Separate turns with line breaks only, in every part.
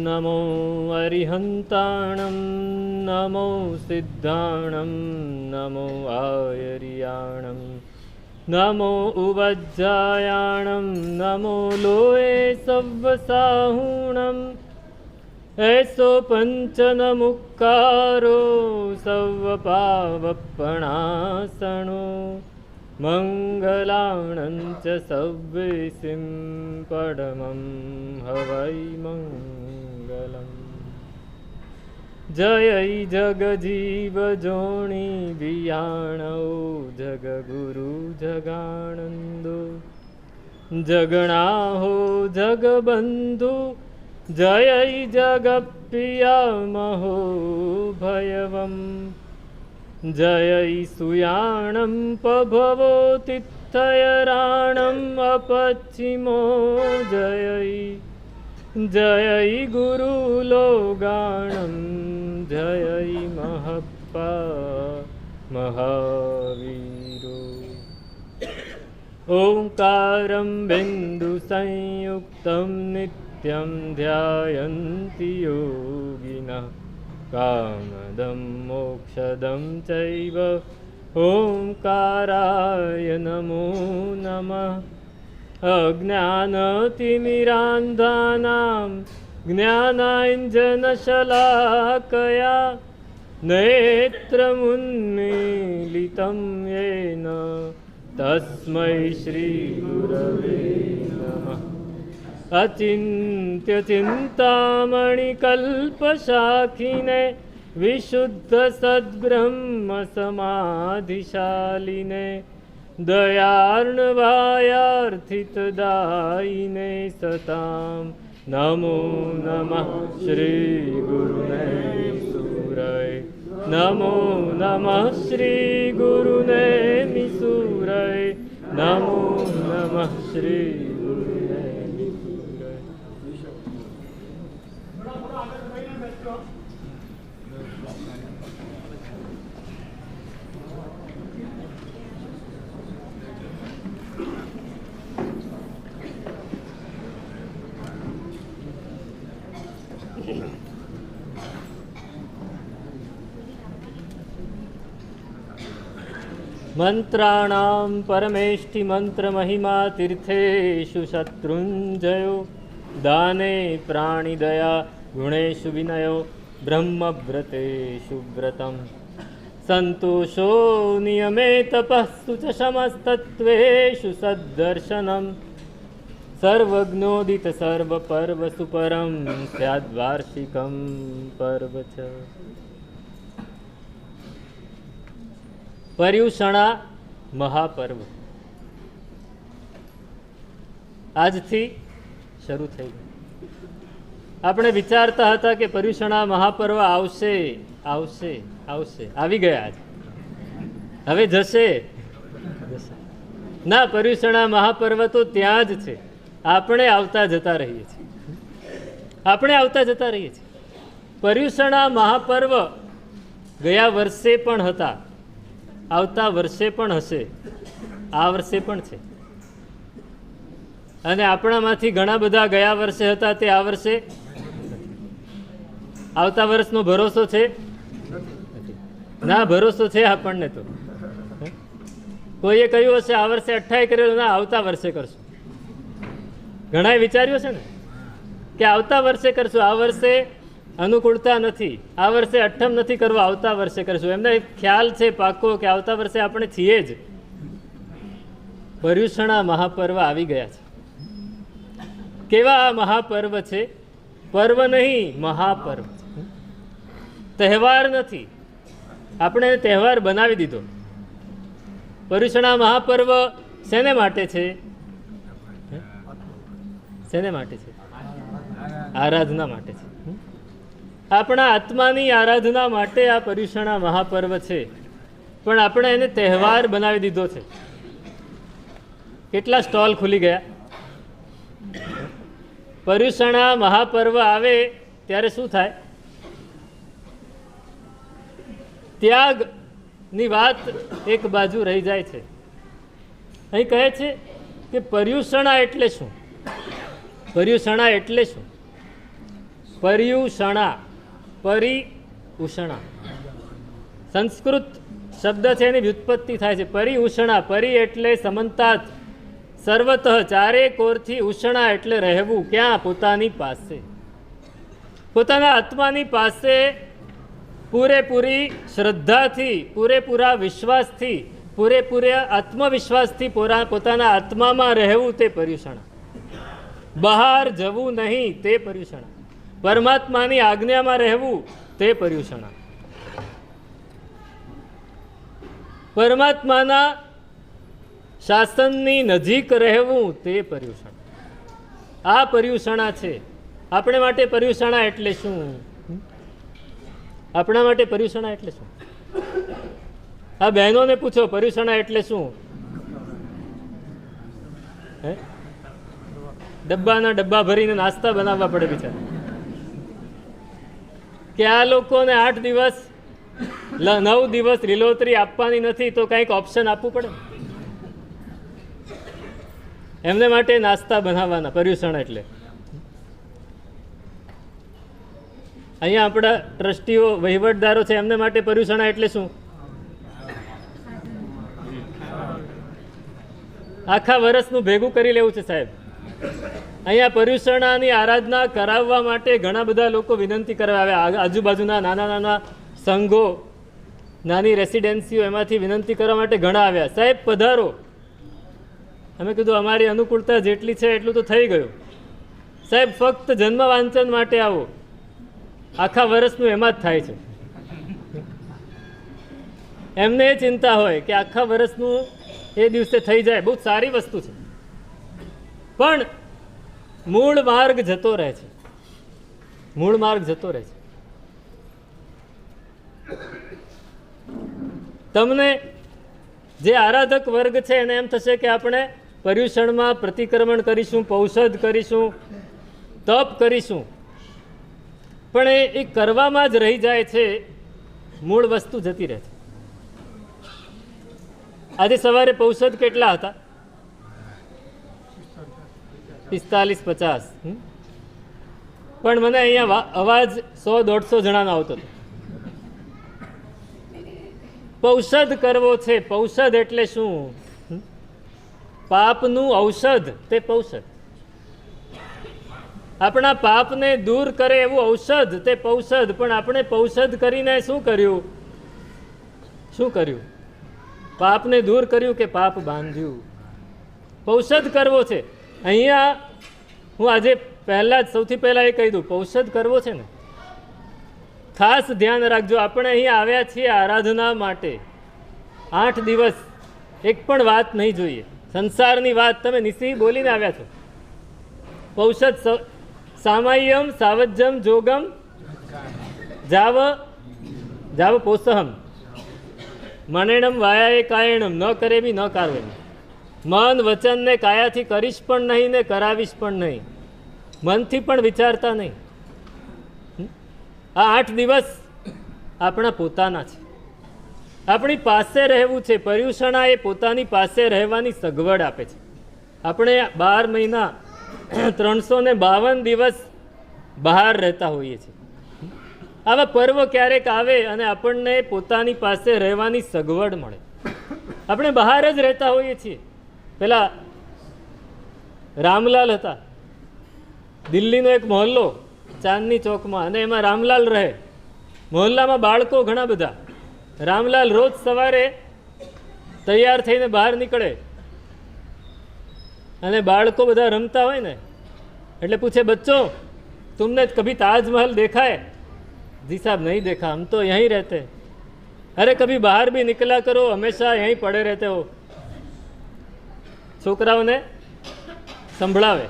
नमो अरिहन्ताणं नमो सिद्धाणं नमो आयर्याणं नमो उवज्जायाणं नमो लोये सव्वसाहुणं ऐसो पंचनमुक्कारो सव्वपावपणासनो मंगलाणं च सव्वेसिं परमं हवै मंगलम्। जय जगजीव जोणी बियाणो जगगुरु जगानंदो जगणाहो जगबंधु जय जगप्रिया महो भयवम्। जय सुयाणं पभवो तित्थयराणं अपच्चिमो जय जय गुरुलोगाणं जय महप्पा महावीरो। ओंकारं बिन्दुसंयुक्तं नित्यं ध्यायन्ति योगिनः कामदं मोक्षदं चैव ओंकाराय नमो नमः। अज्ञानतिमिरान्धानां ज्ञानाञ्जनशलाकया नेत्रमुन्मीलितं येन तस्मै श्रीगुरवे नमः। अचिन्त्यचिन्तामणिकल्पशाखिने विशुद्धसद्ब्रह्मसमाधिशालिने दयार्णवायार्थितदायिने सतां नमो नमः श्रीगुरुने मिसूरये। नमो नमः श्रीगुरुने मिसूरये। नमो नमः श्रीगुरुने मिसूरये। मंत्राणां परमेष्टि मंत्र महिमा तीर्थेषु शत्रुंजयो दाने प्राणिदया गुणेषु विनयो ब्रह्मव्रतेषु व्रतम् संतोषो नियमे तपस्सु च शमस्तत्त्वेषु सद्दर्शनम् सर्वज्ञोदित सर्वपर्वसु परं स्याद्वार्षिकं पर्व च। पर्युषणा महापर्व આજથી શરૂ થઈ ગયું. આપણે વિચારતા હતા કે પર્યુષણા મહાપર્વ આવશે આવશે આવશે, આવી ગયા આજે. હવે જશે ના, પર્યુષણા મહાપર્વ તો ત્યાં જ છે. આપણે આવતા જતા રહીએ છીએ, આપણે આવતા જતા રહીએ છીએ. પર્યુષણા મહાપર્વ ગયા વર્ષે પણ હતા, આવતા વર્ષે પણ હશે, આ વર્ષે પણ છે. અને આપણામાંથી ઘણા બધા ગયા વર્ષે હતા તે આ વર્ષે, આવતા વર્ષનો ભરોસો છે ના? ભરોસો છે આપણને. તો કોઈએ કહ્યું હશે આ વર્ષે 28 કરેલું, ના આવતા વર્ષે કરશું. ઘણાએ વિચાર્યું છે ને કે આવતા વર્ષે કરશું, આ વર્ષે અનુકૂળતા નથી, આ વર્ષે અઠ્ઠમ નથી કરવું, આવતા વર્ષે કરશું. એમને ખ્યાલ છે પાકો કે આવતા વર્ષે આપણે છીએ જ. પર્યુષણા મહાપર્વ આવી ગયા છે. કેવા આ મહાપર્વ છે? પર્વ નહીં, મહાપર્વ. તહેવાર નથી, આપણે તહેવાર બનાવી દીધો. પર્યુષણા મહાપર્વ શેને માટે છે? શેને માટે છે? આરાધના માટે છે. આપણા આત્માની આરાધના માટે આ પર્યુષણા મહાપર્વ છે, પણ આપણે એને તહેવાર બનાવી દીધો છે. કેટલા સ્ટોલ ખુલી ગયા. પર્યુષણા મહાપર્વ આવે ત્યારે શું થાય? ત્યાગની વાત એક બાજુ રહી જાય છે. અહીં કહે છે કે પર્યુષણા એટલે શું? પર્યુષણા એટલે શું? पर्युषणा, परिउषणा संस्कृत शब्द है एनी व्युत्पत्ति थाय छे। परिउषणा, परि एटले समंतात, सर्वतः चारे कोरथी, उषणा एटले रहेवू क्या? पोतानी पासे, पोताना आत्मानी पासे पूरेपूरी श्रद्धाथी, पूरेपूरा विश्वासथी, पूरेपूरा आत्मविश्वासथी पोताना आत्मामां रहेवू ते पर्युषणा। बहार जवू नहीं ते पर्युषणा। परमात्मानी आज्ञामां रहेवू ते पर्युषणा। परमात्माना शासननी नजीक रहेवू ते पर्युषणा। आ पर्युषणा छे। आपणे माटे पर्युषणा एटले शुं? आपणा माटे पर्युषणा एटले शुं? आ बहनोने पूछो पर्युषणा एटले शुं? डब्बाना डब्बा भरीने नास्ता बनाववा पड़े बिचारा के आ लोकोने 8 दिवस 9 दिवस લીલોતરી આપવાની નથી તો કંઈક ઓપ્શન આપવું પડે એમને માટે નાસ્તા બનાવવાના પર્યુષણ એટલે અહીંયા આપણા ટ્રસ્ટીઓ વહીવટદારો છે એમને માટે પર્યુષણ એટલે શું આખા વર્ષનું ભેગું કરી લેવું છે સાહેબ અહીંયા પર્યુષણાની આરાધના કરાવવા માટે ઘણા બધા લોકો વિનંતી કરવા આવ્યા આજુબાજુના નાના નાના સંઘો નાની રેસિડેન્સીઓ એમાંથી વિનંતી કરવા માટે ઘણા આવ્યા સાહેબ પધારો અમે કીધું અમારી અનુકૂળતા જેટલી છે એટલું તો થઈ ગયું સાહેબ ફક્ત જન્મ વાંચન માટે આવો આખા વર્ષનું એમાં જ થાય છે એમને એ ચિંતા હોય કે આખા વર્ષનું એ દિવસે થઈ જાય બહુ સારી વસ્તુ છે પણ મૂળ માર્ગ જતો રહે છે મૂળ માર્ગ જતો રહે છે તમને જે આરાધક વર્ગ છે એને એમ થશે કે આપણે પર્યુષણમાં પ્રતિક્રમણ કરીશું પૌષધ કરીશું તપ કરીશું પણ એ કરવામાં જ રહી જાય છે મૂળ વસ્તુ જતી રહે છે આજે સવારે પૌષધ કેટલા હતા 45-50 પણ મને અહીંયા અવાજ 100-150 જણાનો આવતો હતો પૌષધ કરવો છે પૌષધ એટલે શું પાપનું ઔષધ તે પૌષધ આપણા પાપને દૂર કરે એવું ઔષધ તે પૌષધ પણ આપણે પૌષધ કરીને શું કર્યું પાપને દૂર કર્યું કે પાપ બાંધ્યું પૌષધ કરવો છે અહીંયા હું આજે પહેલાં જ સૌથી પહેલાં એ કહી દઉં પૌષધ કરવો છે ને ખાસ ધ્યાન રાખજો આપણે અહીંયા આવ્યા છીએ આરાધના માટે 8 દિવસ એક પણ વાત નહીં જોઈએ સંસારની વાત તમે નિસી બોલીને આવ્યા છો પૌષધ સામાય્યમ સાવજ્યમ જોગમ જાવ પોષહમ મનેણમ વાયાએ કાયણમ ન કરે બી ન કારવે મન વચન ને કાયાથી કરીશ પણ નહીં ને કરાવીશ પણ નહીં મનથી પણ વિચારતા નહીં આ 8 દિવસ આપણા પોતાના છે આપણી પાસે રહેવું છે પર્યુષણા એ પોતાની પાસે રહેવાની સગવડ આપે છે આપણે 12 મહિના 352 દિવસ બહાર રહેતા હોઈએ છીએ આવા પર્વ ક્યારેક આવે અને આપણને પોતાની પાસે રહેવાની સગવડ મળે આપણે બહાર જ રહેતા હોઈએ છીએ પેલા રામલાલ હતા દિલ્હીનો એક મહોલ્લો ચાંદની ચોકમાં અને એમાં રામલાલ રહે મહોલ્લામાં બાળકો ઘણા બધા રામલાલ રોજ સવારે તૈયાર થઈને બહાર નીકળે અને બાળકો બધા રમતા હોય ને એટલે પૂછે બચ્ચો तुमने कभी ताजमहल देखा है जी साहब नहीं देखा हम तो यहीं रहते अरे कभी बाहर भी निकला करो हमेशा यहीं पड़े रहते हो छोकराओने संभळावे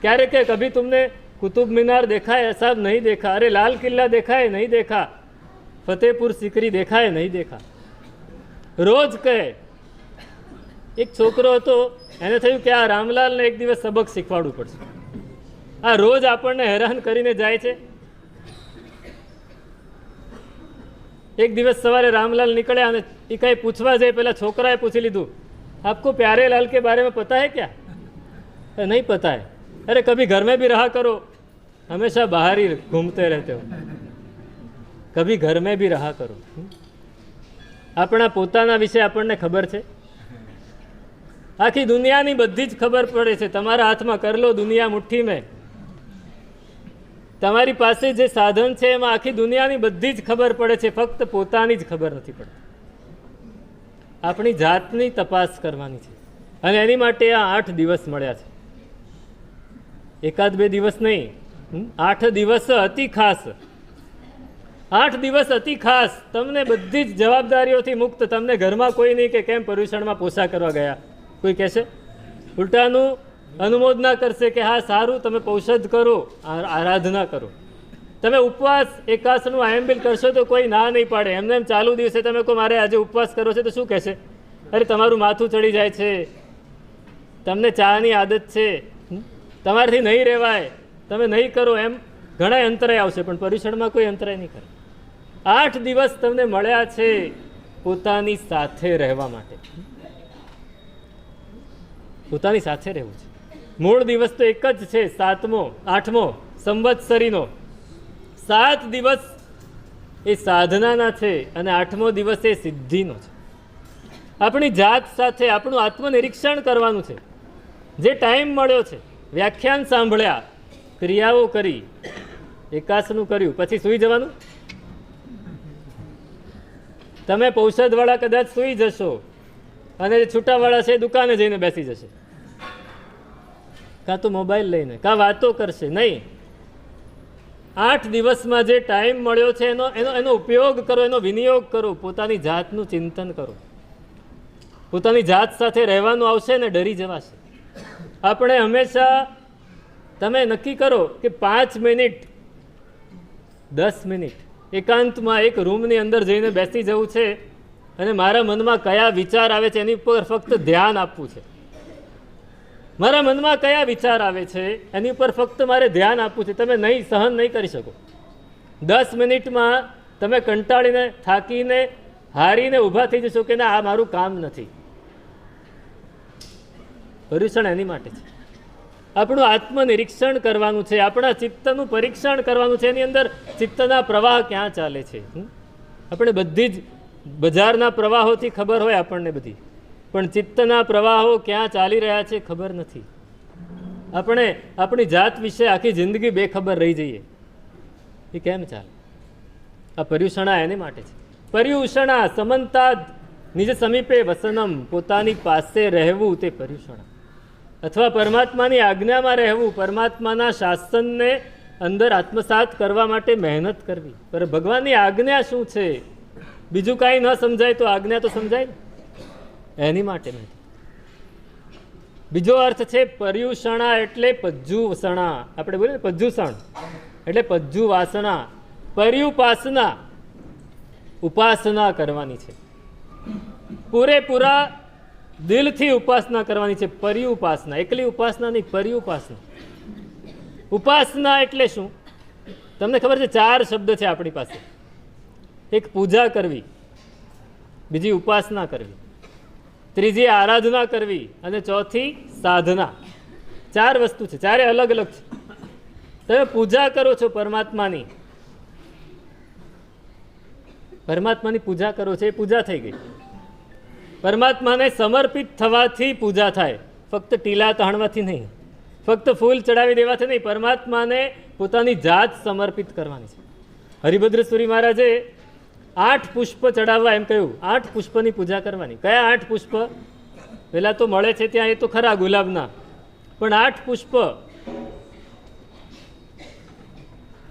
क्यारे के कभी तुमने कुतुब मीनार देखा है साहब नहीं देखा अरे लाल किला देखा है नहीं देखा फतेहपुर सीकरी देखा है नहीं देखा रोज कहे एक छोकरो हतो एने थयुं के आ रामलालने एक दिवस सबक शीखवाडવું પડશે આ રોજ આપણને હેરાન કરીને જાય છે एक दिवस सवारे रामलाल निकले और ये कहीं पूछवा जाए पहला छोकराए पूछी लीधु आपको प्यारे लाल के बारे में पता है क्या नहीं पता है अरे कभी घर में भी रहा करो हमेशा बाहर ही घूमते रहते हो, कभी घर में भी रहा करो। આપણા પોતાના વિશે આપણને ખબર છે? આખી દુનિયાની બધી જ ખબર પડે છે, તમારા હાથમાં કર લો દુનિયા મુઠ્ઠી મેં। તમારી પાસે જે સાધન છે એમાં આખી દુનિયાની બધી જ ખબર પડે છે, ફક્ત પોતાની જ ખબર નથી પડતી। આપણી જાતની તપાસ કરવાની છે, અને એની માટે આ 8 દિવસ મળ્યા છે। એકાદ બે દિવસ નહીં, 8 દિવસ અતિ ખાસ। 8 દિવસ અતિ ખાસ, તમને બધી જ જવાબદારીઓથી મુક્ત। તમને ઘરમાં કોઈ નહીં કે કેમ પર્યુષણમાં પોસા કરવા ગયા, કોઈ કહેશે? ઉલટાનું અનુમોદના કરશે કે હા સારું, તમે પૌષધ કરો, આરાધના કરો। તમે ઉપવાસ એકાસનું આયંબિલ કરશો તો કોઈ ના નહીં પાડે। એમને એમ ચાલુ દિવસે તમે કહો મારે આજે ઉપવાસ કરો છે તો શું કહેશે? અરે તમારું માથું ચડી જાય છે, તમને ચાની આદત છે, તમારાથી નહીં રહેવાય, તમે નહીં કરો, એમ ઘણા અંતરાય આવશે, પણ પર્યુષણમાં કોઈ અંતરાય નહીં કરે। 8 દિવસ તમને મળ્યા છે પોતાની સાથે રહેવા માટે, પોતાની સાથે રહેવું છે। મૂળ દિવસ તો એક જ છે, 7મો 8મો સંવત્સરીનો। 7 દિવસ એ સાધનાના છે અને 8મો દિવસ એ સિદ્ધિનો છે। આપણી જાત સાથે આપણું આત્મનિરીક્ષણ કરવાનું છે। જે ટાઈમ મળ્યો છે, વ્યાખ્યાન સાંભળ્યા, ક્રિયાઓ કરી, એકાસનું કર્યું, પછી સૂઈ જવાનું? તમે પૌષધવાળા કદાચ સૂઈ જશો અને જે છૂટાવાળા છે દુકાને જઈને બેસી જશે, કાં તો મોબાઈલ લઈને, કાં વાતો કરશે નહીં। 8 દિવસમાં જે ટાઈમ મળ્યો છે એનો ઉપયોગ કરો, એનો વિનિયોગ કરો, પોતાની જાતનું ચિંતન કરો। પોતાની જાત સાથે રહેવાનું આવશે ને ડરી જવાશે। આપણે હંમેશા, તમે નક્કી કરો કે 5 મિનિટ 10 મિનિટ એકાંતમાં એક રૂમની અંદર જઈને બેસી જવું છે અને મારા મનમાં કયા વિચાર આવે છે એની ઉપર ફક્ત ધ્યાન આપવું છે। મારા મનમાં કયા વિચાર આવે છે એની ઉપર ફક્ત મારે ધ્યાન આપવું છે। તમે નહીં, સહન નહીં કરી શકો। 10 મિનિટમાં તમે કંટાળીને, થાકીને, હારીને ઊભા થઈ જશો કે ના આ મારું કામ નથી। પર્યુષણ એની માટે છે। આપણું આત્મનિરીક્ષણ કરવાનું છે, આપણા ચિત્તનું પરીક્ષણ કરવાનું છે। એની અંદર ચિત્તના પ્રવાહ ક્યાં ચાલે છે? આપણે બધી જ બજારના પ્રવાહોથી ખબર હોય આપણને બધી, પણ ચિત્તના પ્રવાહો ક્યાં ચાલી રહ્યા છે ખબર નથી। આપણે આપણી જાત વિશે આખી જિંદગી બેખબર રહી જઈએ, એ કેમ ચાલે? આ પર્યુષણા એની માટે છે। પર્યુષણા સમંતાદ નિજ સમીપે વસનમ, પોતાની પાસે રહેવું તે પર્યુષણા, અથવા પરમાત્માની આજ્ઞામાં રહેવું, પરમાત્માના શાસનને અંદર આત્મસાત કરવા માટે મહેનત કરવી। પર ભગવાનની આજ્ઞા શું છે? બીજું કાંઈ ન સમજાય તો આજ્ઞા તો સમજાય ને, એની માટે મહેનત। બીજો અર્થ છે પર્યુષણા એટલે પજ્જુસણા। આપણે બોલીએ ને પજ્જુસણ એટલે પજ્જુ વાસના, પર્યુપાસના, ઉપાસના કરવાની છે। પૂરેપૂરા દિલથી ઉપાસના કરવાની છે। પર્યુપાસના, એકલી ઉપાસના નહીં, પર્યુપાસના। ઉપાસના એટલે શું? તમને ખબર છે 4 શબ્દ છે આપણી પાસે। એક પૂજા કરવી, બીજી ઉપાસના કરવી, ત્રીજી આરાધના કરવી અને ચોથી સાધના। 4 વસ્તુ છે, ચારે અલગ અલગ છે। તમે પૂજા કરો છો પરમાત્માની, પરમાત્માની પૂજા કરો છો, એ પૂજા થઈ ગઈ। પરમાત્માને સમર્પિત થવાથી પૂજા થાય, ફક્ત ટીલા તહાણવાથી નહીં, ફક્ત ફૂલ ચડાવી દેવાથી નહીં, પરમાત્માને પોતાની જાત સમર્પિત કરવાની છે। હરિભદ્ર સુરી મહારાજે 8 પુષ્પ ચડાવવા એમ કહ્યું। 8 પુષ્પની પૂજા કરવાની। કયા 8 પુષ્પ? પેલા તો મળે છે ત્યાં એ તો ખરા ગુલાબના, પણ 8 પુષ્પ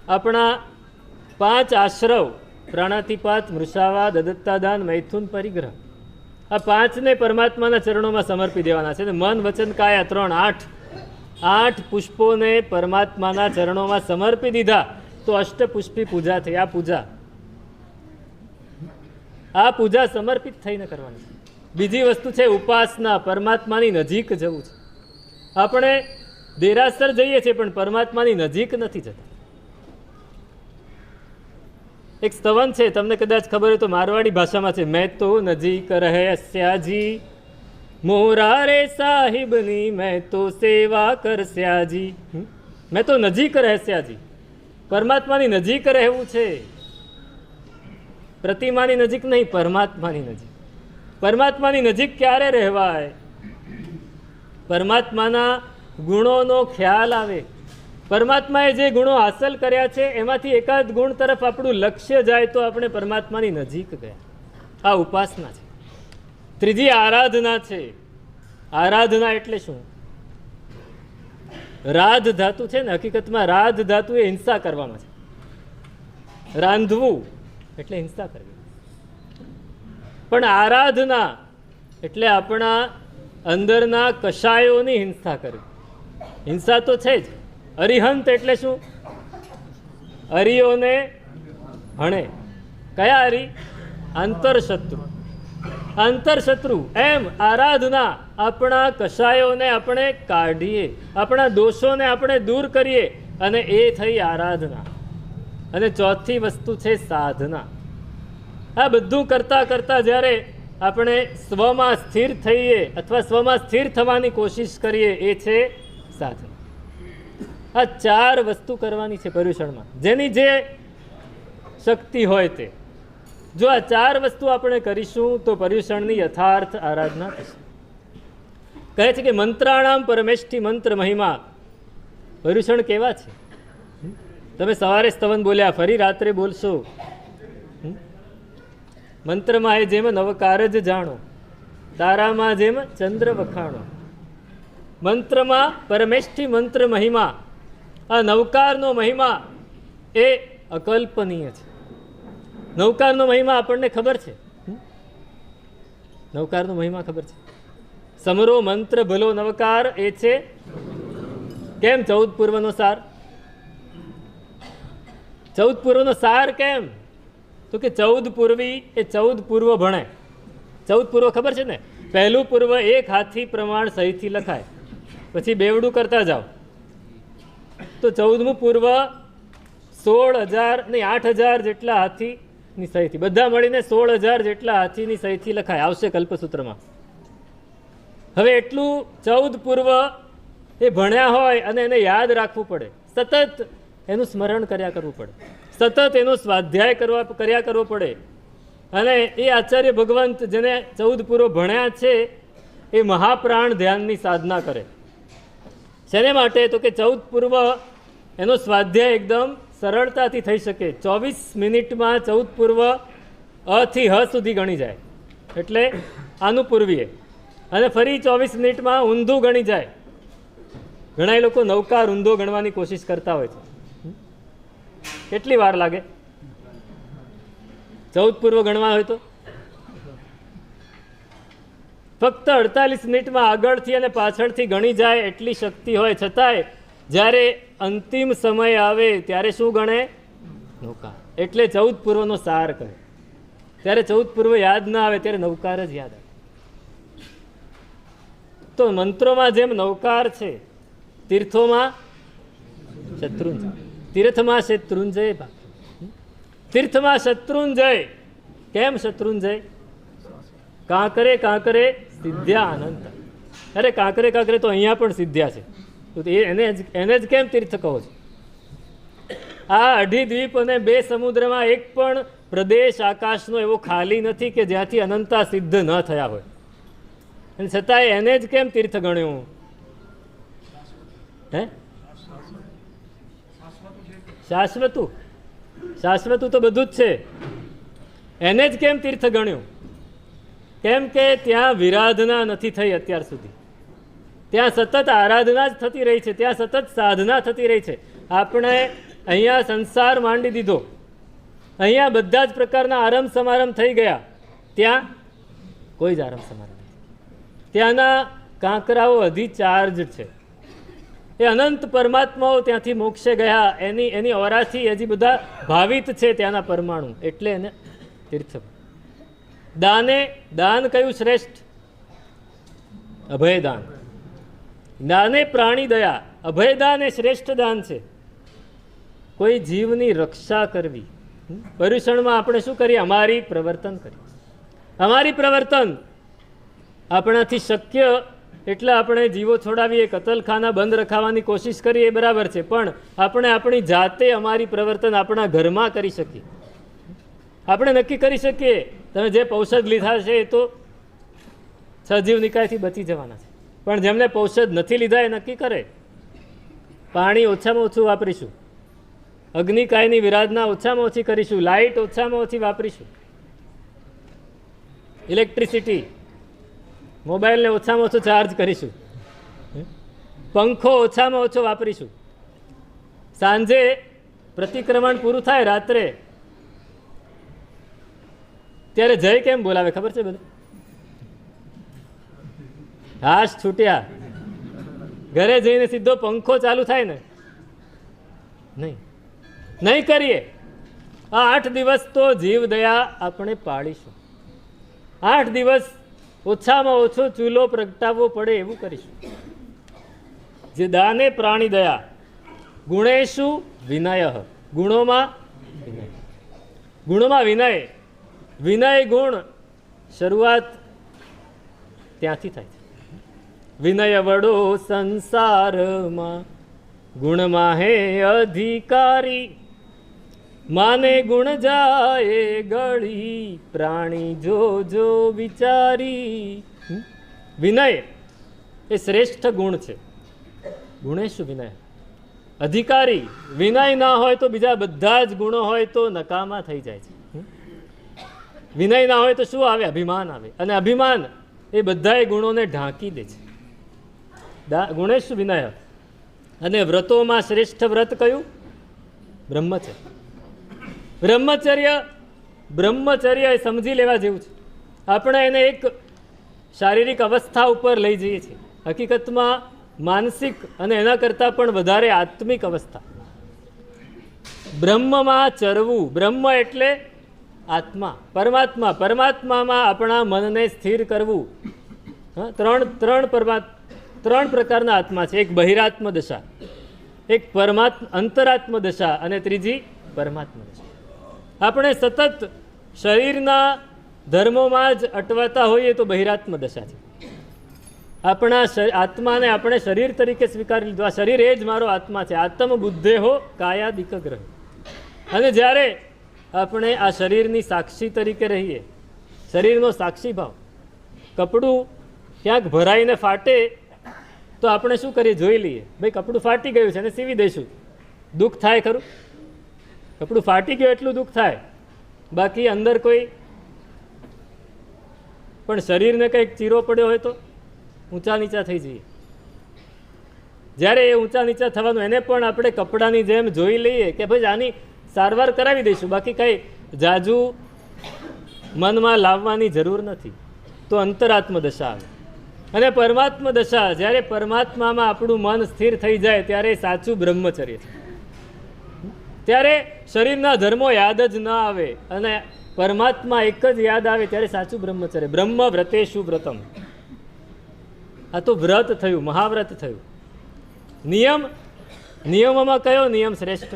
આપણા 5 આશ્રવ, પ્રાણાતિપાત, મૃષાવાદ, અદત્તાદાન, મૈથુન, પરિગ્રહ, આ 5ને પરમાત્માના ચરણોમાં સમર્પી દેવાના છે। મન, વચન, કાયા 3, 8 પુષ્પોને પરમાત્માના ચરણોમાં સમર્પી દીધા તો અષ્ટપુષ્પી પૂજા થઈ। આ પૂજા સમર્પિત થઈને કરવાની છે। બીજી વસ્તુ છે ઉપાસના, પરમાત્માની નજીક જવું છે। આપણે દેરાસર જઈએ છીએ પણ પરમાત્માની નજીક નથી જતા। એક સ્તવન છે, તમને કદાચ ખબર હોય તો મારવાડી ભાષામાં છે। મેં તો નજીક રહે અસ્યાજી, મોરારે સાહિબની મેં તો સેવા કરસ્યાજી। મેં તો નજીક રહેશ્યાજી. પરમાત્માની નજીક રહેવું છે, પ્રતિમાની નજીક નહીં, પરમાત્માની નજીક. પરમાત્માની નજીક ક્યારે રહેવાય? પરમાત્માના ગુણોનો ખ્યાલ આવે. પરમાત્માએ જે ગુણો હાંસલ કર્યા છે એમાંથી એકાદ ગુણ તરફ આપણું લક્ષ્ય જાય તો આપણે પરમાત્માની નજીક ગયા. આ ઉપાસના છે. ત્રીજી આરાધના છે. આરાધના એટલે શું? રાધ ધાતુ છે ને, હકીકતમાં રાધ ધાતુ એ હિંસા કરવામાં છે. રાંધવું એટલે હિંસા કરવી. પણ આરાધના એટલે આપણા અંદરના કશાયોની હિંસા કરવી. હિંસા તો છે જ. અરિહંત એટલે શું? અરિયોને હણે. કયા હરી? આંતરશત્રુ. આંતરશત્રુ. એમ આરાધના આપણા કશાયોને આપણે કાઢીએ, આપણા દોષોને આપણે દૂર કરીએ, અને એ થઈ આરાધના. અને ચોથી વસ્તુ છે સાધના. આ બધું કરતા કરતા જ્યારે આપણે સ્વમાં સ્થિર થઈએ અથવા સ્વમાં સ્થિર થવાની કોશિશ કરીએ, એ છે સાધના. આ ચાર વસ્તુ કરવાની છે પર્યુષણમાં, જેની જે શક્તિ હોય તે. જો આ ચાર વસ્તુ આપણે કરીશું તો પર્યુષણની યથાર્થ આરાધના થશે. કહે છે કે મંત્રાણામ પરમેષ્ઠિ મંત્ર મહિમા. પર્યુષણ કેવા છે? તમે સવારે સ્તવન બોલ્યા, ફરી રાત્રે બોલશો. મંત્રમાં એ જેમ નવકાર જ જાણો, તારામાં જેમ ચંદ્ર વખાણો. મંત્રમાં પરમેષ્ઠિ મંત્ર મહિમા. આ નવકારનો મહિમા એ અકલ્પનીય છે. નવકારનો મહિમા આપણને ખબર છે. નવકારનો મહિમા ખબર છે. સમરો મંત્ર ભલો નવકાર એ છે. કેમ 14 પૂર્વનો સાર? 14 પૂર્વનો સાર કેમ? તો કે 14 પૂર્વી એ 14 પૂર્વ ભણે. 14 પૂર્વ ખબર છે ને? પહેલું પૂર્વ એક હાથી પ્રમાણ સહીથી લખાય, પછી બેવડું કરતા જાઓ તો 14મું પૂર્વ 16,000 નહીં 8,000 જેટલા હાથીની સહીથી, બધા મળીને 16,000 જેટલા હાથીની સહીથી લખાય, આવશે કલ્પસૂત્રમાં. હવે એટલું 14 પૂર્વ એ ભણ્યા હોય અને એને યાદ રાખવું પડે, સતત એનું સ્મરણ કર્યા કરવું પડે, સતત એનો સ્વાધ્યાય કર્યા કરવો પડે. અને એ આચાર્ય ભગવંત જેને 14 પૂર્વ ભણ્યા છે એ મહાપ્રાણ ધ્યાનની સાધના કરે. શેને માટે? તો કે 14 પૂર્વ એનો સ્વાધ્યાય એકદમ સરળતાથી થઈ શકે. 24 મિનિટમાં 14 પૂર્વ અ થી હ સુધી ગણી જાય, એટલે આનું પૂર્વીએ, અને ફરી 24 મિનિટમાં ઊંધું ગણી જાય. ઘણા લોકો નવકાર ઊંધો ગણવાની કોશિશ કરતા હોય છે. કેટલી વાર લાગે 14 પૂર્વ ગણવા હોય તો? ફક્ત 48 મિનિટમાં આગળથી અને પાછળથી ગણી જાય એટલી શક્તિ હોય છતાંય જ્યારે અંતિમ સમય આવે ત્યારે શું ગણે? નવકાર. એટલે 14 પૂર્વનો સાર કહે. ત્યારે 14 પૂર્વ યાદ ના આવે ત્યારે નવકાર જ યાદ આવે. તો મંત્રોમાં જેમ નવકાર છે, તીર્થોમાં શત્રુંજય. તીર્થમાં શત્રુંજય. તીર્થમાં શત્રુંજય. કેમ શત્રુંજય? કાંકરે કાંકરે સિદ્ધ્યા અનંત. અરે કાંકરે કાંકરે તો અહીંયા પણ સિદ્ધ્યા છે, તો એને જ કેમ તીર્થ કહો છો? આ 2 દ્વીપ અને 2 સમુદ્રમાં એક પણ પ્રદેશ આકાશનો એવો ખાલી નથી કે જ્યાંથી અનંતા સિદ્ધ ન થયા હોય, અને છતાંય એને જ કેમ તીર્થ ગણ્યું? હે? શાશ્વતું. શાશ્વતું તો બધું જ છે, એને જ કેમ તીર્થ ગણ્યું? કેમ કે ત્યાં વિરાધના નથી થઈ અત્યાર સુધી. ત્યાં સતત આરાધના જ થતી રહી છે, ત્યાં સતત સાધના થતી રહી છે. આપણે અહીંયા સંસાર માંડી દીધો, અહીંયા બધા જ પ્રકારના આરંભ સમારંભ થઈ ગયા, ત્યાં કોઈ જ આરંભ સમારંભ નથી. ત્યાંના કાંકરાઓ હજી ચાર્જ છે. એ અનંત પરમાત્માઓ ત્યાંથી મોક્ષે ગયા, એની ઓરાથી હજી બધા ભાવિત છે ત્યાંના પરમાણુ, એટલે એને તીર્થ. દાન કયું શ્રેષ્ઠ? અભયદાન. દાને પ્રાણી દયા. અભયદાન એ શ્રેષ્ઠ દાન છે. કોઈ જીવની રક્ષા કરવી. પર્યુષણમાં આપણે શું કરીએ? અમારી પ્રવર્તન કરીએ. અમારી પ્રવર્તન આપણાથી શક્ય એટલે આપણે જીવો છોડાવીએ, કતલખાના બંધ રખાવાની કોશિશ કરીએ એ બરાબર છે, પણ આપણે આપણી જાતે અમારી પ્રવર્તન આપણા ઘરમાં કરી શકીએ. આપણે નક્કી કરી શકીએ તમે જે ઔષધ લીધા છે એ તો સજીવ નિકાયથી બચી જવાના છે, પણ જેમને ઔષધ નથી લીધા એ નક્કી કરે પાણી ઓછામાં ઓછું વાપરીશું, અગ્નિકાયની વિરાધના ઓછામાં ઓછી કરીશું, લાઇટ ઓછામાં ઓછી વાપરીશું, ઇલેક્ટ્રિસિટી મોબાઈલને ઓછામાં ઓછો ચાર્જ કરીશું, પંખો ઓછામાં ઓછો વાપરીશું. સાંજે પ્રતિક્રમણ પૂરું થાય રાત્રે ત્યારે જય કેમ બોલાવે ખબર છે બધા? હાશ છૂટ્યા. ઘરે જઈને સીધો પંખો ચાલુ થાય ને? નહીં કરીએ. આ 8 દિવસ તો જીવ દયા આપણે પાળીશું. 8 દિવસ ઓછામાં ઓછો ચૂલો પ્રગટાવવો પડે એવું કરીશું. જે દાને પ્રાણી દયા, ગુણેશુ વિનય, ગુણોમાં વિનય, ગુણોમાં વિનય. વિનય ગુણ શરૂઆત ત્યાંથી થાય છે. વિનય વડો સંસારમાં ગુણમાં હે અધિકારી, માને ગુણ જાય ગળી પ્રાણી જો જો વિચારી. વિનય એ શ્રેષ્ઠ ગુણ છે. ગુણેશુ વિનય, અધિકારી. વિનય ના હોય તો બીજા બધા જ ગુણો હોય તો નકામા થઈ જાય છે. વિનય ના હોય તો શું આવે? અભિમાન આવે, અને અભિમાન એ બધા ગુણોને ઢાંકી દે છે. ગુણેશુ વિનય. અને વ્રતોમાં શ્રેષ્ઠ વ્રત કયું? બ્રહ્મચર્ય. બ્રહ્મચર્ય એ સમજી લેવા જેવું છે. આપણે એને એક શારીરિક અવસ્થા ઉપર લઈ જઈએ છીએ, હકીકતમાં માનસિક અને એના કરતાં પણ વધારે આત્મિક અવસ્થા. બ્રહ્મમાં ચરવું. બ્રહ્મ એટલે આત્મા, પરમાત્મા. પરમાત્મામાં આપણા મનને સ્થિર કરવું. ત્રણ પ્રકારના આત્મા છે. એક બહિરાત્મ દશા, એક અંતરાત્મ દશા, અને ત્રીજી પરમાત્મ દશા. આપણે સતત શરીરના ધર્મોમાં જ અટવાતા હોઈએ તો બહિરાત્મ દશા છે. આપણા આત્માને આપણે શરીર તરીકે સ્વીકારી લીધું. આ શરીર એ જ મારો આત્મા છે. આત્મ બુદ્ધે હો કાયાદિક ગ્રહ. અને જ્યારે આપણે આ શરીરની સાક્ષી તરીકે રહીએ, શરીરનો સાક્ષી ભાવ, કપડું ક્યાંક ભરાઈને ફાટે તો આપણે શું કરીએ? જોઈ લઈએ, ભાઈ કપડું ફાટી ગયું છે અને સીવી દઈશું. દુઃખ થાય ખરું? કપડું ફાટી ગયું એટલું દુઃખ થાય, બાકી અંદર કોઈ પણ શરીરને કંઈક ચીરો પડ્યો હોય તો ઊંચા નીચા થઈ જઈએ. જ્યારે એ ઊંચા નીચા થવાનું એને પણ આપણે કપડાની જેમ જોઈ લઈએ કે ભાઈ આની સારવાર કરાવી દઈશું, બાકી કંઈ જાજુ મનમાં લાવવાની જરૂર નથી. તો અંતરાત્મ દશા આવે. અને પરમાત્મ દશા, જ્યારે પરમાત્મામાં આપણું મન સ્થિર થઈ જાય ત્યારે સાચું બ્રહ્મચર્ય છે. ત્યારે શરીરના ધર્મો યાદ જ ન આવે અને પરમાત્મા એક જ યાદ આવે ત્યારે સાચું બ્રહ્મચર્ય. બ્રહ્મ વ્રતેષુ વ્રતમ. આ તો વ્રત થયું, મહાવ્રત થયું. નિયમોમાં કયો નિયમ શ્રેષ્ઠ?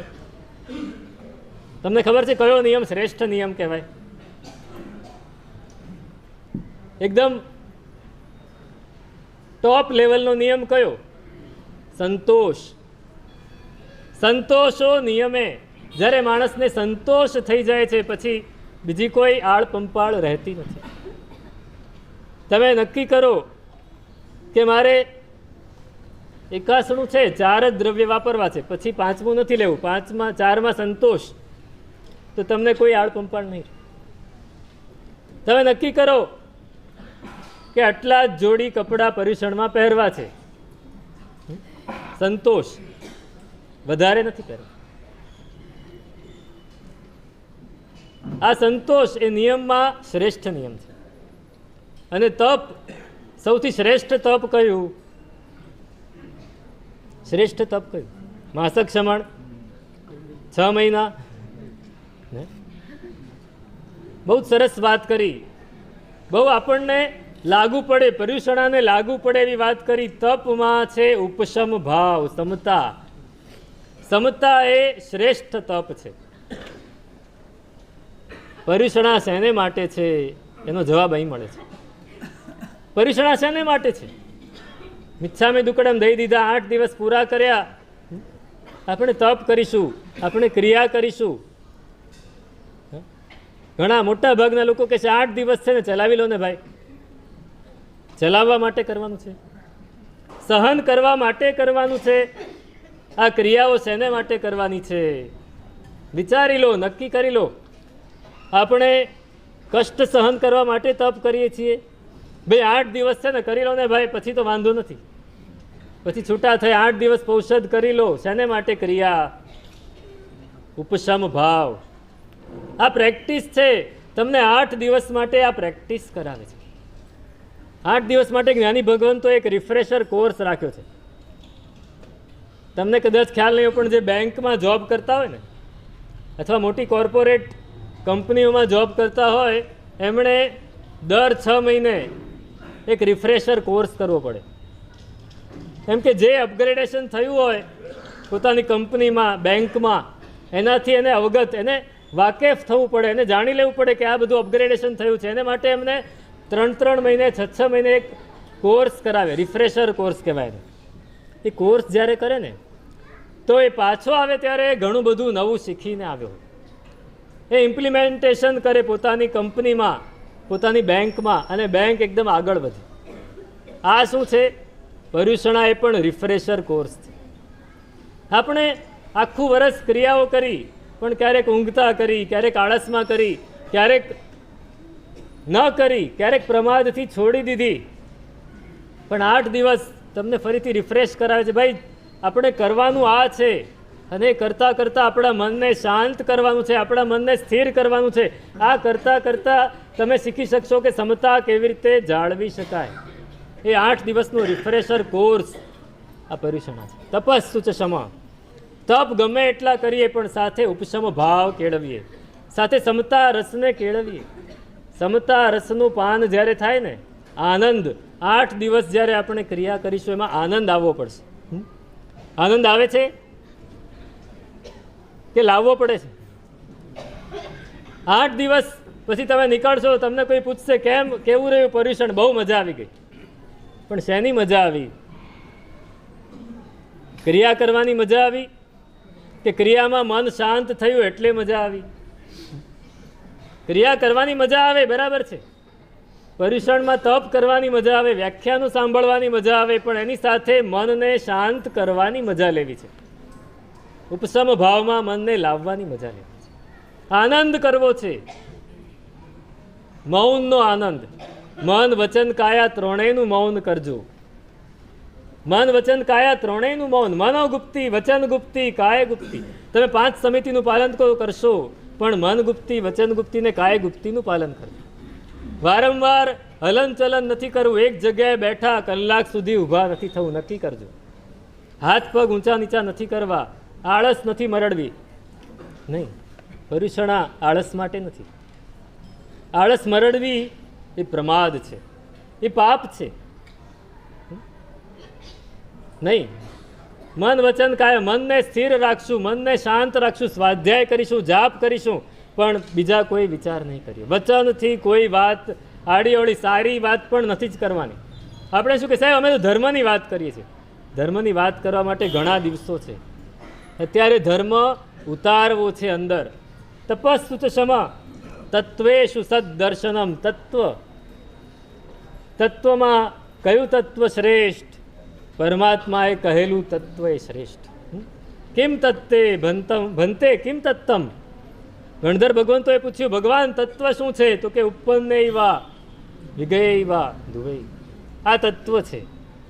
તમને ખબર છે કયો નિયમ શ્રેષ્ઠ નિયમ કહેવાય? એકદમ ટોપ લેવલનો નિયમ કયો? સંતોષ. સંતોષો નિયમે. જ્યારે માણસને સંતોષ થઈ જાય છે પછી બીજી કોઈ આળ પંપાળ રહેતી નથી. તમે નક્કી કરો કે મારે 81 છે, 4 જ દ્રવ્ય વાપરવા છે, પછી 5મું નથી લેવું, 4માં સંતોષ, તો તમને કોઈ આળ પંપાળ નહીં. તમે નક્કી કરો કે આટલા જ જોડી કપડાં પર્યુષણમાં પહેરવા છે, સંતોષ, વધારે નથી પહેરવા. આ સંતોષ એ નિયમમાં શ્રેષ્ઠ નિયમ છે. અને તપ, સૌથી શ્રેષ્ઠ તપ કયું? શ્રેષ્ઠ તપ કયું? માસક ક્ષમણ 6 મહિના. બહુ સરસ વાત કરી, બહુ આપણને લાગુ પડે, પર્યુષણાને લાગુ પડે એવી વાત કરી. તપમાં છે ઉપશમ ભાવ, સમતા. સમતા એ શ્રેષ્ઠ તપ છે. પર્યુષણા શેને માટે છે? એનો જવાબ અહીં મળે છે. પર્યુષણા શેને માટે છે? મિચ્છામી દુક્કડમ દઈ દીધા, 8 દિવસ પૂરા કર્યા. આપણે તપ કરીશું, આપણે ક્રિયા કરીશું. ઘણા મોટા ભાગના લોકો કહે છે 8 દિવસ છે ને ચલાવી લો ને ભાઈ. ચલાવવા માટે કરવાનું છે, સહન કરવા માટે કરવાનું છે. આ ક્રિયાઓ શેને માટે કરવાની છે? વિચારી લો, નક્કી કરી લો. આપણે કષ્ટ સહન કરવા માટે તપ કરીએ છીએ. ભાઈ 8 દિવસ છે ને કરી લો ને ભાઈ, પછી તો વાંધો નથી, પછી છૂટા થઈ 8 દિવસ પૌષધ કરી લો. શેને માટે ક્રિયા? ઉપશમ ભાવ. આ પ્રેક્ટિસ છે, તમને 8 દિવસ માટે આ પ્રેક્ટિસ કરાવે છે. 8 દિવસ માટે જ્ઞાની ભગવંતો એક રિફ્રેશર કોર્સ રાખ્યો છે. તમને કદાચ ખ્યાલ નહીં હોય, પણ જે બેંકમાં જોબ કરતા હોય ને, અથવા મોટી કોર્પોરેટ કંપનીઓમાં જોબ કરતા હોય, એમણે દર 6 મહિને એક રિફ્રેશર કોર્સ કરવો પડે. એમ કે જે અપગ્રેડેશન થયું હોય પોતાની કંપનીમાં, બેંકમાં, એનાથી એને અવગત, એને વાકેફ થવું પડે, એને જાણી લેવું પડે કે આ બધું અપગ્રેડેશન થયું છે. એને માટે એમને 3 મહિને, 6 મહિને એક કોર્સ કરાવે, રિફ્રેશર કોર્સ કહેવાય. એ કોર્સ જ્યારે કરે ને તો એ પાછો આવે ત્યારે ઘણું બધું નવું શીખીને આવ્યો. એ ઇમ્પ્લિમેન્ટેશન કરે પોતાની કંપનીમાં, પોતાની બેંકમાં, અને બેંક એકદમ આગળ વધે. આ શું છે? પર્યુષણા એ પણ રિફ્રેશર કોર્સ છે. આપણે આખું વર્ષ ક્રિયાઓ કરી, પણ ક્યારેક ઊંઘતા કરી, ક્યારેક આળસમાં કરી, ક્યારેક ન કરી, ક્યારેક પ્રમાદથી છોડી દીધી. પણ 8 દિવસ તમને ફરીથી રિફ્રેશ કરાવે છે. ભાઈ આપણે કરવાનું આ છે, અને કરતાં કરતાં આપણા મનને શાંત કરવાનું છે, આપણા મનને સ્થિર કરવાનું છે. આ કરતાં કરતાં તમે શીખી શકશો કે સમતા કેવી રીતે જાળવી શકાય. એ 8 દિવસનો રિફ્રેશર કોર્સ આ પર્યુષણા છે. તપસ્સુ ચ ક્ષમા. તપ ગમે એટલા કરીએ, પણ સાથે ઉપશમ ભાવ કેળવીએ, સાથે સમતા રસને કેળવીએ. સમતા રસનું પાન જ્યારે થાય ને, આનંદ, 8 દિવસ જ્યારે આપણે ક્રિયા કરીશું એમાં આનંદ આવવો પડશે. આનંદ આવે છે કે લાવવો પડે છે? 8 દિવસ પછી તમે નીકળશો, તમને કોઈ પૂછશે કેવું રહ્યું પર્યુષણ? બહુ મજા આવી ગઈ. પણ શેની મજા આવી? ક્રિયા કરવાની મજા આવી કે ક્રિયામાં મન શાંત થયું એટલે મજા આવી? ક્રિયા કરવાની મજા આવે, બરાબર છે. પર્યુષણમાં તપ કરવાની મજા આવે, વ્યાખ્યાનો સાંભળવાની મજા આવે, પણ એની સાથે મનને શાંત કરવાની મજા લેવી છે. ઉપશમ ભાવમાં મનને લાવવાની મજા લેવી છે. આનંદ કરવો છે, મૌનનો આનંદ. મન વચન કાયા ત્રણેયનું મૌન કરજો. મન વચન કાયા ત્રણેયનું મૌન. મનો ગુપ્તિ, વચન ગુપ્તિ, કાય ગુપ્તિ. તમે 5 સમિતિનું પાલન કરશો, પણ મન ગુપ્તિ, વચન ગુપ્તિ ને કાય ગુપ્તિનું પાલન કરજો. વારંવાર હલનચલન નથી કરવું, એક જગ્યાએ બેઠા કલાક સુધી ઊભા નથી થવું, નક્કી કરજો. હાથ પગ ઊંચા નીચા નથી કરવા, આળસ નથી મરડવી. નહીં, પર્યુષણા આળસ માટે નથી. આળસ મરડવી એ પ્રમાદ છે, એ પાપ છે. નહીં, મન વચન કાય, મનને સ્થિર રાખશું, મનને શાંત રાખશું, સ્વાધ્યાય કરીશું, જાપ કરીશું, પણ બીજા કોઈ વિચાર નહીં કરીએ. વચનથી કોઈ વાત આડીઅવળી સારી વાત પણ નથી જ કરવાની. આપણે શું કે સાહેબ અમે તો ધર્મની વાત કરીએ છીએ. ધર્મની વાત કરવા માટે ઘણા દિવસો છે. અત્યારે ધર્મ ઉતારવો છે અંદર. તપસ્સુ ચ ક્ષમા, તત્વેષુ સદદર્શનમ. તત્વમાં કયું તત્વ શ્રેષ્ઠ? પરમાત્માએ કહેલું તત્વ એ શ્રેષ્ઠ. Kim તત્તે ભંતે Kim તત્તમ. ગણધર ભગવંતોએ પૂછ્યું, ભગવાન તત્વ શું છે? તો કે ઉત્પન્નૈવા વિગયૈવા ધુવૈ. આ તત્વ છે.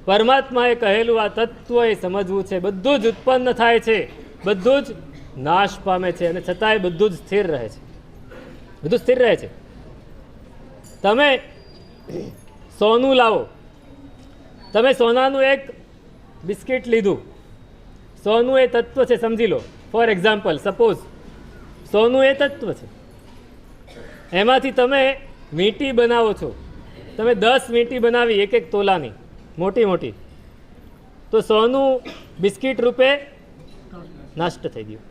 પરમાત્માએ કહેલું આ તત્વ એ સમજવું છે. બધું જ ઉત્પન્ન થાય છે, બધું જ નાશ પામે છે, અને છતાંય બધું જ સ્થિર રહે છે. બધું સ્થિર રહે છે. તમે સોનું લાવો, તમે સોનાનું એક બિસ્કિટ લીધું, સોનું એ તત્વ છે, સમજી લો. ફોર એક્ઝામ્પલ, સપોઝ સોનું એ તત્વ છે. એમાંથી તમે વીંટી બનાવો છો. તમે 10 વીંટી બનાવી, 1-1 તોલાની, મોટી મોટી, તો સોનું બિસ્કિટ રૂપે નષ્ટ થઈ ગયું,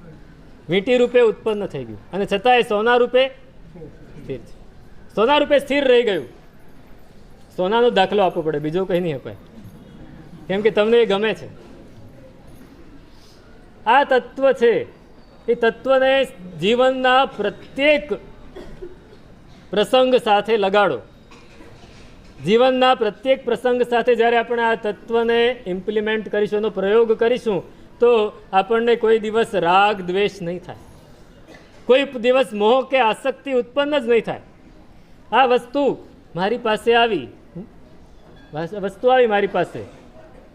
વીંટી રૂપે ઉત્પન્ન થઈ ગયું, અને છતાં એ સોના રૂપે સ્થિર છે. સોના રૂપે સ્થિર રહી ગયું. સોનાનો દાખલો આપવો પડે, બીજો કંઈ નહીં અપાય. કેમ કે તમને એ ગમે છે. આ તત્વ છે, એ તત્વને જીવનના પ્રત્યેક પ્રસંગ સાથે લગાડો. જીવનના પ્રત્યેક પ્રસંગ સાથે જ્યારે આપણે આ તત્વને ઇમ્પ્લિમેન્ટ કરીશું, એનો પ્રયોગ કરીશું, તો આપણને કોઈ દિવસ રાગ દ્વેષ નહીં થાય, કોઈ દિવસ મોહ કે આસક્તિ ઉત્પન્ન જ નહીં થાય. આ વસ્તુ મારી પાસે આવી, મારી પાસે,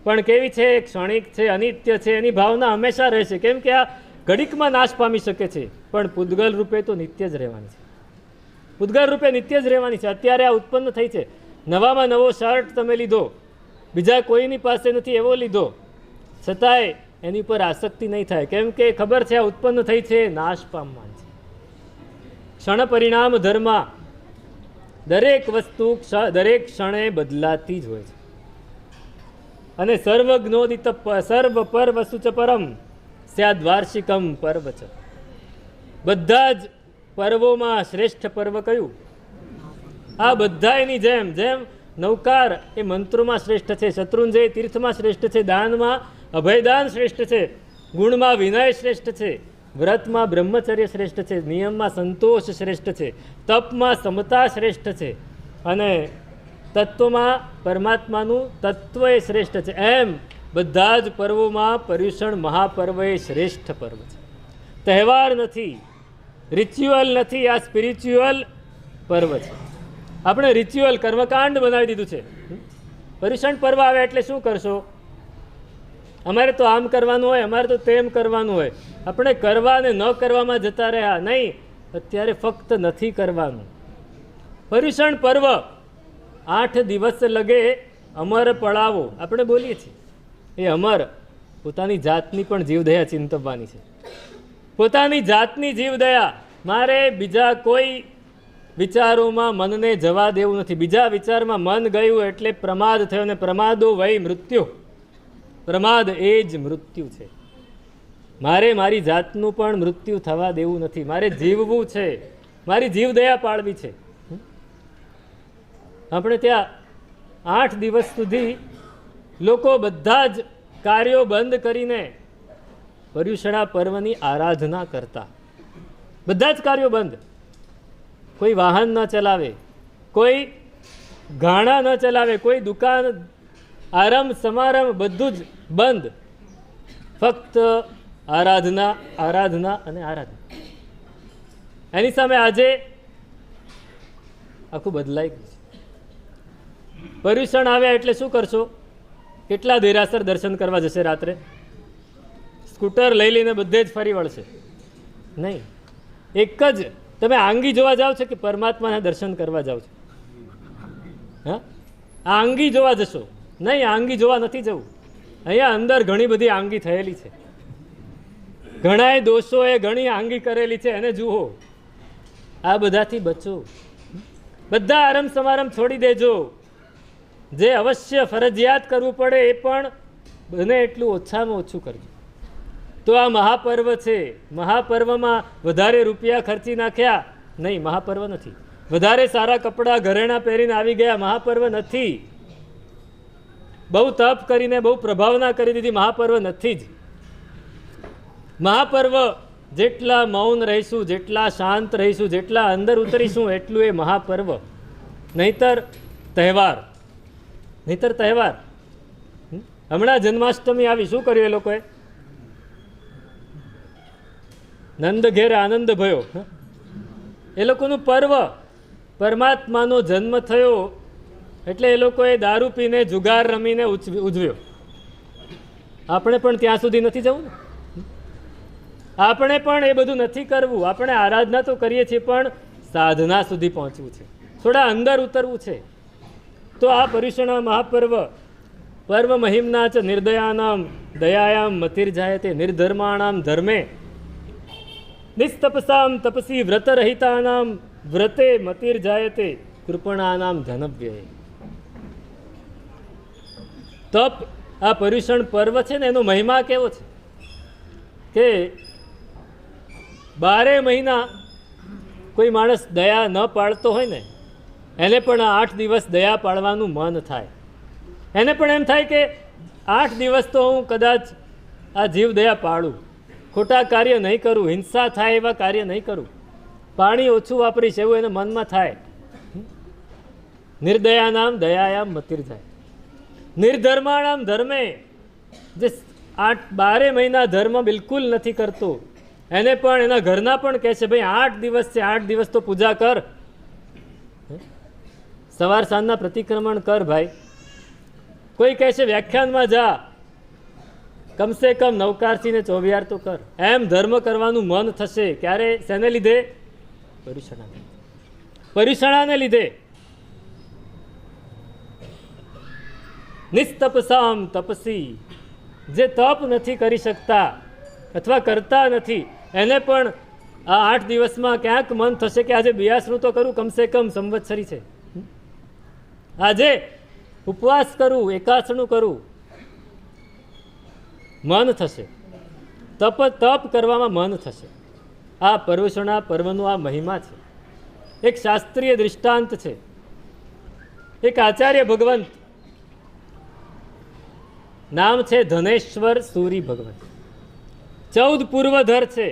પણ કેવી છે? ક્ષણિક છે, અનિત્ય છે. એની ભાવના હંમેશા રહેશે, કેમ કે આ ઘડીકમાં નાશ પામી શકે છે, પણ પૂદગલ રૂપે તો નિત્ય જ રહેવાની છે. પૂદગલ રૂપે નિત્ય જ રહેવાની છે. અત્યારે આ ઉત્પન્ન થઈ છે. નવામાં નવો શર્ટ તમે લીધો, બીજા કોઈની પાસે નથી એવો લીધો, છતાંય એની પર આસક્તિ નહીં થાય, કેમ કે ખબર છે આ ઉત્પન્ન થઈ છે, નાશ પામવાની છે. ક્ષણ પરિણામ ધર્મ, દરેક વસ્તુ દરેક ક્ષણે બદલાતી જ હોય છે. અને સર્વજ્ઞોદિત સર્વ પર્વ સુચ પરમ સ્યાદ વાર્ષિકમ પર્વ છે. બધા જ પર્વોમાં શ્રેષ્ઠ પર્વ કયું? આ બધાની જેમ જેમ નૌકાર એ મંત્રોમાં શ્રેષ્ઠ છે, શત્રુંજય તીર્થમાં શ્રેષ્ઠ છે, દાનમાં અભયદાન શ્રેષ્ઠ છે, ગુણમાં વિનય શ્રેષ્ઠ છે, વ્રતમાં બ્રહ્મચર્ય શ્રેષ્ઠ છે, નિયમમાં સંતોષ શ્રેષ્ઠ છે, તપમાં સમતા શ્રેષ્ઠ છે, અને તત્વમાં પરમાત્માનું તત્વ એ શ્રેષ્ઠ છે. એમ બધા જ પર્વોમાં પર્યુષણ મહાપર્વ એ શ્રેષ્ઠ પર્વ છે. તહેવાર નથી, રિચ્યુઅલ નથી, આ સ્પિરિચ્યુઅલ પર્વ છે. આપણે રિચ્યુઅલ કર્મકાંડ બનાવી દીધું છે. પર્યુષણ પર્વ આવે એટલે શું કરશો? અમારે તો આમ કરવાનું હોય, અમારે તો તેમ કરવાનું હોય. આપણે કરવા અને ન કરવામાં જતા રહ્યા. નહીં, અત્યારે ફક્ત નથી કરવાનું. પર્યુષણ પર્વ 8 દિવસ લગે અમર પડાવો આપણે બોલીએ છીએ. એ અમર પોતાની જાતની પણ જીવદયા ચિંતવવાની છે. પોતાની જાતની જીવદયા. મારે બીજા કોઈ વિચારોમાં મનને જવા દેવું નથી. બીજા વિચારમાં મન ગયું એટલે પ્રમાદ થયો, અને પ્રમાદો વય મૃત્યુ. પ્રમાદ એ જ મૃત્યુ છે. મારે મારી જાતનું પણ મૃત્યુ થવા દેવું નથી. મારે જીવવું છે, મારી જીવદયા પાળવી છે. આપણે ત્યાં 8 દિવસ સુધી લોકો બધા જ કાર્યો બંધ કરીને પર્યુષણા પર્વની આરાધના કરતા. બધા જ કાર્યો બંધ. કોઈ વાહન ન ચલાવે, કોઈ ગાણા ન ચલાવે, કોઈ દુકાન, આરંભ સમારંભ બધું જ બંધ. ફક્ત આરાધના, આરાધના અને આરાધના. એની સામે આજે આખું બદલાઈ ગયું છે. પર્યુષણ આવ્યા એટલે શું કરશો? કેટલા દેરાસર દર્શન કરવા જશે રાત્રે? સ્કૂટર લઈ લઈને બધે જ ફરી વળશે? નહીં. એક જ તમે આંગી જોવા જાઓ છો કે પરમાત્માના દર્શન કરવા જાઓ છો? હા, આંગી જોવા જશો? નહીં, આંગી જોવા નથી જવું. અહીંયા અંદર ઘણી બધી આંગી થયેલી છે. ઘણાય દોષોએ ઘણી આંગી કરેલી છે, એને જુઓ. આ બધાથી બચો. બધા આરંભ સમારંભ છોડી દેજો. જે અવશ્ય ફરજિયાત કરવું પડે એ પણ બને એટલું ઓછામાં ઓછું કરજો. તો આ મહાપર્વ છે. મહાપર્વમાં વધારે રૂપિયા ખર્ચી નાખ્યા? નહીં, મહાપર્વ નથી. વધારે સારા કપડાં ઘરેણાં પહેરીને આવી ગયા? મહાપર્વ નથી. બહુ તપ કરીને બહુ પ્રભાવના કરી દીધી? મહાપર્વ નથી જ. મહાપર્વ જેટલા મૌન રહીશું, જેટલા શાંત રહીશું, જેટલા અંદર ઉતરીશું, એટલું એ મહાપર્વ. નહીતર તહેવાર. નહીતર તહેવાર. હમણાં જન્માષ્ટમી આવી, શું કર્યું એ લોકોએ? નંદ ઘેર આનંદ ભયો. એ લોકોનું પર્વ. પરમાત્માનો જન્મ થયો એટલે એ લોકોએ દારૂ પીને જુગાર રમીને ઉજવ્યો. આપણે પણ ત્યાં સુધી નથી જવું ને? આપણે પણ એ બધું નથી કરવું. આપણે આરાધના તો કરીએ છીએ, પણ સાધના સુધી પહોંચવું છે, થોડા અંદર ઉતરવું છે. તો આ પર્યુષણ મહાપર્વ પર્વ મહિમના ચ નિર્દયાનામ દયાયામ મતિર્જાયતે નિર્ધર્માણામ ધર્મે નિસ્તપસામ તપસી વ્રતરહિતાનામ વ્રતે મતિર્જાયતે કૃપણાનામ ધનવ્યય. તપ, આ પર્યુષણ પર્વ છે ને, એનો મહિમા કેવો છે કે 12 મહિના કોઈ માણસ દયા ન પાળતો હોય ને, એને પણ 8 દિવસ દયા પાળવાનું મન થાય. એને પણ એમ થાય કે 8 દિવસ તો હું કદાચ આ જીવદયા પાળું, ખોટા કાર્ય નહીં કરું, હિંસા થાય એવા કાર્ય નહીં કરું, પાણી ઓછું વાપરીશ એવું એને મનમાં થાય. નિર્દયાનામ દયાયામ મતિર્જાય, નિર્ધર્માણામ ધર્મે, જે 12 મહિના ધર્મ બિલકુલ નથી કરતો એને પણ એના ઘરના પણ કહે છે ભાઈ 8 દિવસ છે, 8 દિવસ તો પૂજા કર, સવાર સાંજના પ્રતિક્રમણ કર ભાઈ. કોઈ કહે છે વ્યાખ્યાનમાં જા, કમસે કમ નવકારસીને 24 તો કર. એમ ધર્મ કરવાનું મન થશે ક્યારે? શેને લીધે? પર્યુષણાને લીધે. નિસ્તપસામ તપસી, જે તપ નથી કરી શકતા અથવા કરતા નથી એને પણ આ 8 દિવસમાં ક્યાંક મન થશે કે આજે બિયાસનું તો કરું, કમસે કમ સંવત્સરી છે, આજે ઉપવાસ કરું, એકાસનું કરું, મન થશે. તપ કરવામાં મન થશે. આ પર્યુષણા પર્વનો આ મહિમા છે. એક શાસ્ત્રીય દૃષ્ટાંત છે. એક આચાર્ય ભગવંત, નામ છે ધનેશ્વર સૂરી ભગવંત, 14 પૂર્વધર છે,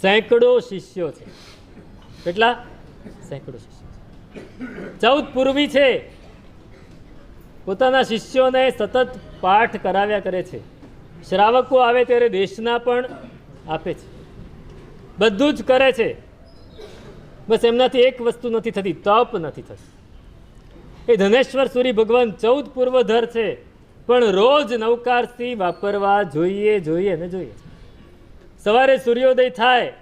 સેંકડો શિષ્યો છે. કેટલા? સેંકડો શિષ્યો છે. 14 પૂર્વી છે. પોતાના શિષ્યોને સતત પાઠ કરાવ્યા કરે છે. શ્રાવકો આવે ત્યારે દેશના પણ આપે છે. બધું જ કરે છે. બસ એમનાથી એક વસ્તુ નથી થતી, તપ નથી થતી. એ ધનેશ્વર સૂરી ભગવાન 14 પૂર્વધર છે, પણ રોજ નવકારથી વાપરવા જોઈએ ને જોઈએ. સવારે સૂર્યોદય થાય,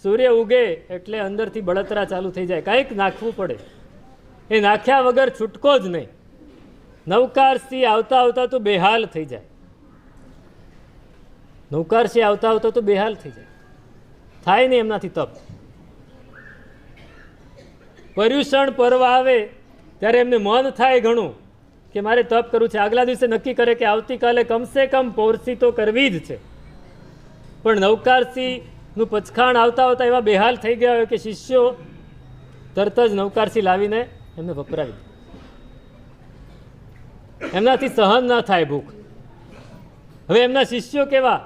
સૂર્ય ઉગે એટલે અંદરથી બળતરા ચાલુ થઈ જાય, કંઈક નાખવું પડે. એ નાખ્યા વગર છૂટકો જ નહીં. નવકારથી આવતા તો બેહાલ થઈ જાય. નવકારથી આવતા તો બેહાલ થઈ જાય. થાય નહીં એમનાથી તપ. પર્યુષણ પર્વ આવે ત્યારે એમને મન થાય ઘણું કે મારે તપ કરવું છે. આગલા દિવસે નક્કી કરે કે આવતીકાલે કમસે કમ પૌરસી તો કરવી જ છે. પણ નવકારસીનું પચખાણ આવતા એવા બેહાલ થઈ ગયા હોય કે શિષ્યો તરત જ નવકારસી લાવીને એમને વપરાવી દે. એમનાથી સહન ના થાય ભૂખ. હવે એમના શિષ્યો કેવા?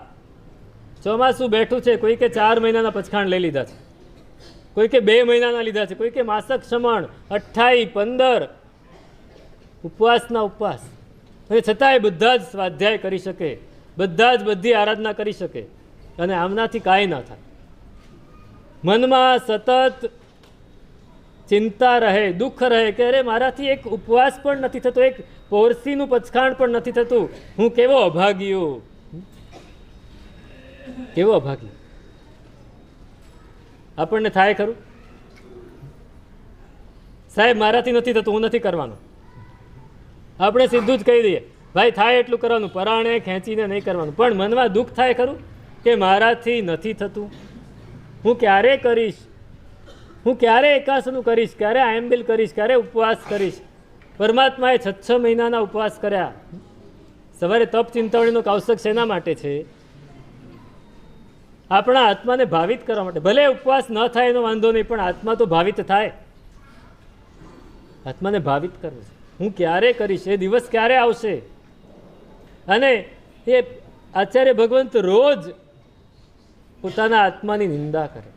ચોમાસું બેઠું છે, કોઈ કે 4 મહિનાના પચખાણ લઈ લીધા છે, કોઈ કે 2 મહિનાના લીધા છે, કોઈ કે માસક ક્ષમણ 28, 15 ઉપવાસના ઉપવાસ, અને છતાંય બધા જ સ્વાધ્યાય કરી શકે, બધા જ બધી આરાધના કરી શકે, અને આમનાથી કાંઈ ના થાય. મનમાં સતત ચિંતા રહે, દુઃખ રહે કે અરે મારાથી એક ઉપવાસ પણ નથી થતો, એક પૌરસીનું પચખાણ પણ નથી થતું, હું કેવો અભાગ્યો, કેવો અભાગ્ય. આપણને થાય ખરું? સાહેબ મારાથી નથી થતું, હું નથી કરવાનું. આપણે સીધું જ કહી દઈએ ભાઈ થાય એટલું કરવાનું, પરાણે ખેંચીને નહીં કરવાનું. પણ મનમાં દુઃખ થાય ખરું કે મારાથી નથી થતું, હું ક્યારે કરીશ, હું ક્યારે એકાસનું કરીશ, ક્યારે આયંબિલ કરીશ, ક્યારે ઉપવાસ કરીશ. પરમાત્માએ 6 મહિનાના ઉપવાસ કર્યા. સવારે તપ ચિંતામણીનો કૌશક શેના માટે છે? આપણા આત્માને ભાવિત કરવા માટે. ભલે ઉપવાસ ન થાય એનો વાંધો નહીં, પણ આત્મા તો ભાવિત થાય. આત્માને ભાવિત કરવું છે. હું ક્યારે કરીશ, એ દિવસ ક્યારે આવશે? અને એ આચાર્ય ભગવંત રોજ પોતાના આત્માની નિંદા કરે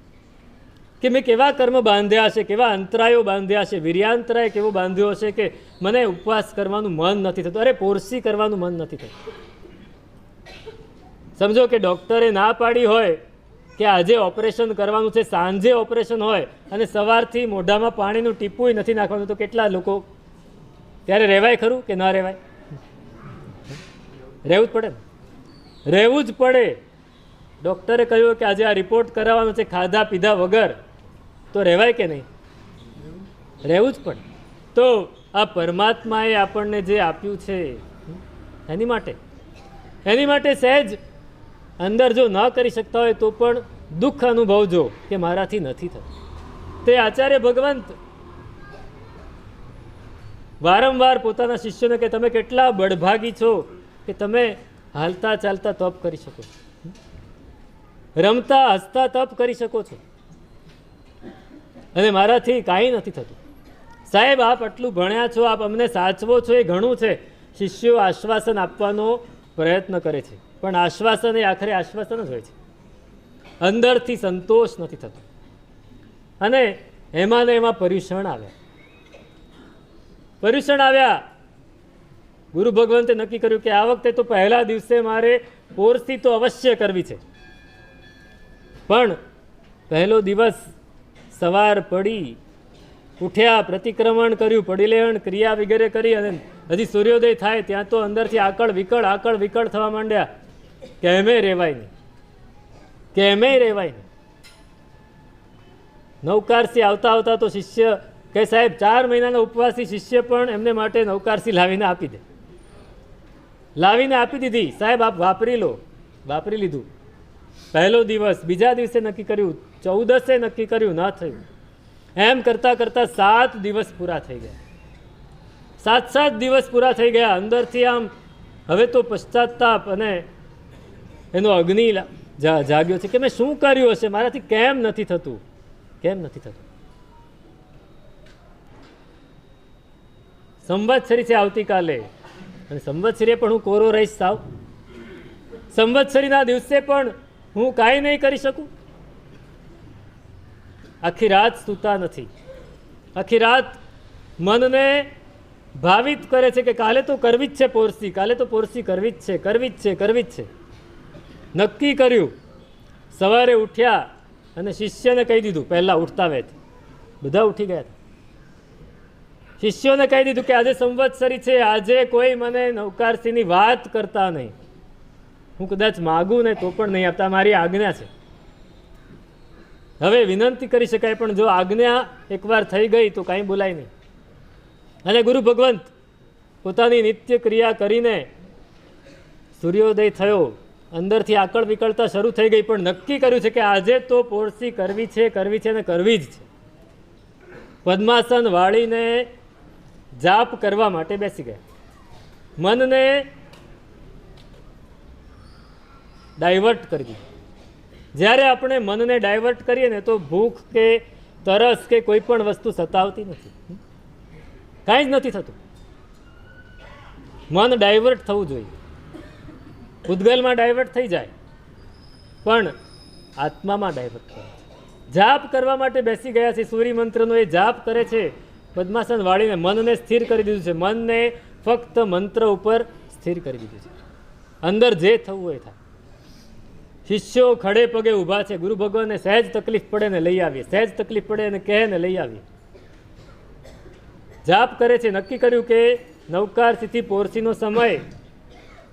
કે મેં કેવા કર્મ બાંધ્યા છે, કેવા અંતરાયો બાંધ્યા છે, વીર્યાંતરાય કેવો બાંધ્યો હશે કે મને ઉપવાસ કરવાનું મન નથી થતું, અરે પોરસી કરવાનું મન નથી થતું. સમજો કે ડૉક્ટરે ના પાડી હોય કે આજે ઓપરેશન કરવાનું છે, સાંજે ઓપરેશન હોય અને સવારથી મોઢામાં પાણીનું ટીપું નથી નાખવાનું, તો કેટલા લોકો ત્યારે રહેવાય ખરું કે ના રહેવાય? રહેવું જ પડે ને, રહેવું જ પડે. ડૉક્ટરે કહ્યું કે આજે આ રિપોર્ટ કરાવવાનો છે ખાધા પીધા વગર, તો રહેવાય કે નહીં? રહેવું જ પડે. તો આ પરમાત્માએ આપણને જે આપ્યું છે એની માટે સહેજ અંદર જો ન કરી શકતા હોય તો પણ દુઃખ અનુભવજો કે મારાથી નથી થતું. તે આચાર્ય ભગવંત વારંવાર પોતાના શિષ્યોને કે તમે કેટલા બળભાગી છો કે તમે હાલતા ચાલતા તપ કરી શકો છો, રમતા હસતા તપ કરી શકો છો, અને મારાથી કાંઈ નથી થતું. સાહેબ આપ આટલું ભણ્યા છો, આપ અમને સાચવો છો એ ઘણું છે, શિષ્યો આશ્વાસન આપવાનો પ્રયત્ન કરે છે, પણ આશ્વાસન એ આખરે આશ્વાસન જ હોય છે. અંદરથી સંતોષ નથી થતો અને એમાં ને એમાં પર્યુષણ આવ્યા. ગુરુ ભગવંતે નક્કી કર્યું કે આ વખતે તો પહેલા દિવસે મારે પોરસી તો અવશ્ય કરવી છે. પણ પહેલો દિવસ સવાર પડી, ઉઠ્યા, પ્રતિક્રમણ કર્યું, પડીલેણ ક્રિયા વગેરે કરી અને હજી સૂર્યોદય થાય ત્યાં તો અંદરથી આકળ વિકળ થવા માંડ્યા કે એમે રેવાય નહીં. નવકારસી આવતા તો શિષ્ય કે સાહેબ 4 મહિનાના ઉપવાસી શિષ્ય પણ એમને માટે નવકારસી લાવીને આપી દીધી. સાહેબ આપ વાપરી લીધું. પહેલો દિવસ, બીજા દિવસે નક્કી કર્યું, 14 નક્કી કર્યું, ના થયું. એમ કરતા 7 દિવસ પૂરા થઈ ગયા. 7 દિવસ પૂરા થઈ ગયા. અંદરથી આમ હવે તો પશ્ચાતાપ અને એનો અગ્નિ જાગ્યો છે કે મેં શું કર્યું હશે, મારાથી કેમ નથી થતું. સંવત્સરી છે આવતીકાલે અને સંવત્સરીએ પણ હું કોરો રહીશ સાવ. સંવત્સરીના દિવસે પણ હું કાંઈ નહીં કરી શકું. આખી રાત સૂતા નથી. આખી રાત મનને ભાવિત કરે છે કે કાલે તો કરવી જ છે પોરસી, કરવી જ છે. નક્કી કર્યું. સવારે ઉઠ્યા અને શિષ્યને કહી દીધું, પહેલાં ઉઠતા વેત બધા ઉઠી ગયા હતા. શિષ્યોને કહી દીધું કે આજે સંવત્સરી છે, આજે કોઈ મને નવકારસીની વાત કરતા નહીં. હું કદાચ માગું ને તો પણ નહીં આપતા, મારી આજ્ઞા છે. હવે વિનંતી કરી શકાય, પણ જો આજ્ઞા એકવાર થઈ ગઈ તો કાંઈ બોલાય નહીં. અને ગુરુ ભગવંત પોતાની નિત્ય ક્રિયા કરીને સૂર્યોદય થયો. અંદરથી આકળ વિકળતા શરૂ થઈ ગઈ, પણ નક્કી કર્યું છે કે આજે તો પોરસી કરવી છે અને કરવી જ છે. પદ્માસન વાળીને જાપ કરવા માટે બેસી ગયા. મનને ડાયવર્ટ કરી દીધું. જ્યારે આપણે મનને ડાયવર્ટ કરીએ ને તો ભૂખ કે તરસ કે કોઈ પણ વસ્તુ સતાવતી નથી, કાંઈ જ નથી થતું. મન ડાયવર્ટ થવું જોઈએ. ઉદ્ગલમાં ડાયવર્ટ થઈ જાય, પણ આત્મામાં ડાયવર્ટ કરે. જાપ કરવા માટે બેસી ગયા છે. સૂર્ય મંત્રનો એ જાપ કરે છે. પદ્માસન વાળીને મનને સ્થિર કરી દીધું છે. મનને ફક્ત મંત્ર ઉપર સ્થિર કરી દીધું છે. અંદર જે થવું હોય થાય. શિષ્યો ખડે પગે ઊભા છે. ગુરુ ભગવાનને સહેજ તકલીફ પડે ને લઈ આવીએ, સહેજ તકલીફ પડે અને કહે ને લઈ આવીએ. જાપ કરે છે. નક્કી કર્યું કે નવકારસીથી પોરસીનો સમય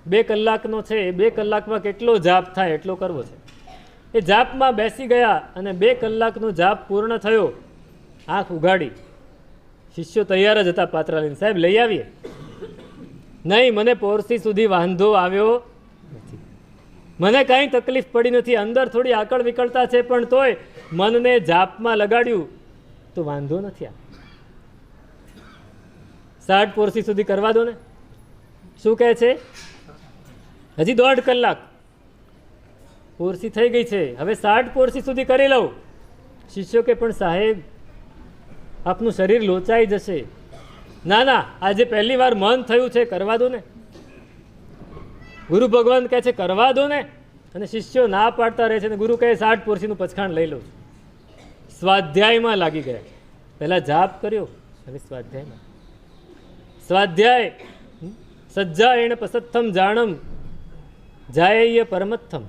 2 કલાકનો છે. એ 2 કલાકમાં કેટલો જાપ થાય એટલો કરવો છે. એ જાપમાં બેસી ગયા અને 2 કલાકનો જાપ પૂર્ણ થયો. આંખ ઉઘાડી. શિષ્યો તૈયાર જ હતા પાત્રા લઈને, સાહેબ લઈ આવીએ. નહીં, મને પોરસી સુધી વાંધો આવ્યો નથી, મને કાંઈ તકલીફ પડી નથી. અંદર થોડી આકળ વિકળતા છે, પણ તોય મનને જાપમાં લગાડ્યું તો વાંધો નથી. 60 પોરસી સુધી કરવા દો ને. શું કહે છે? હજી 1.5 કલાક. પોરસી થઈ ગઈ છે, હવે 60 પોરસી સુધી કરી લઉં. શિષ્યો કે પણ સાહેબ આપનું શરીર લોચાઈ જશે. ના, આજે પહેલી વાર મન થયું છે, કરવા દો ને. ગુરુ ભગવાન કહે છે કરવા દો ને, અને શિષ્યો ના પાડતા રહે છે. અને ગુરુ કહે 60 પોરસીનું પચખાણ લઈ લો. સ્વાધ્યાયમાં લાગી ગયા. પહેલા જાપ કર્યો, હવે સ્વાધ્યાય. સજ્જાયણ પસત્થમ જાણમ જાય પરમત્થમ.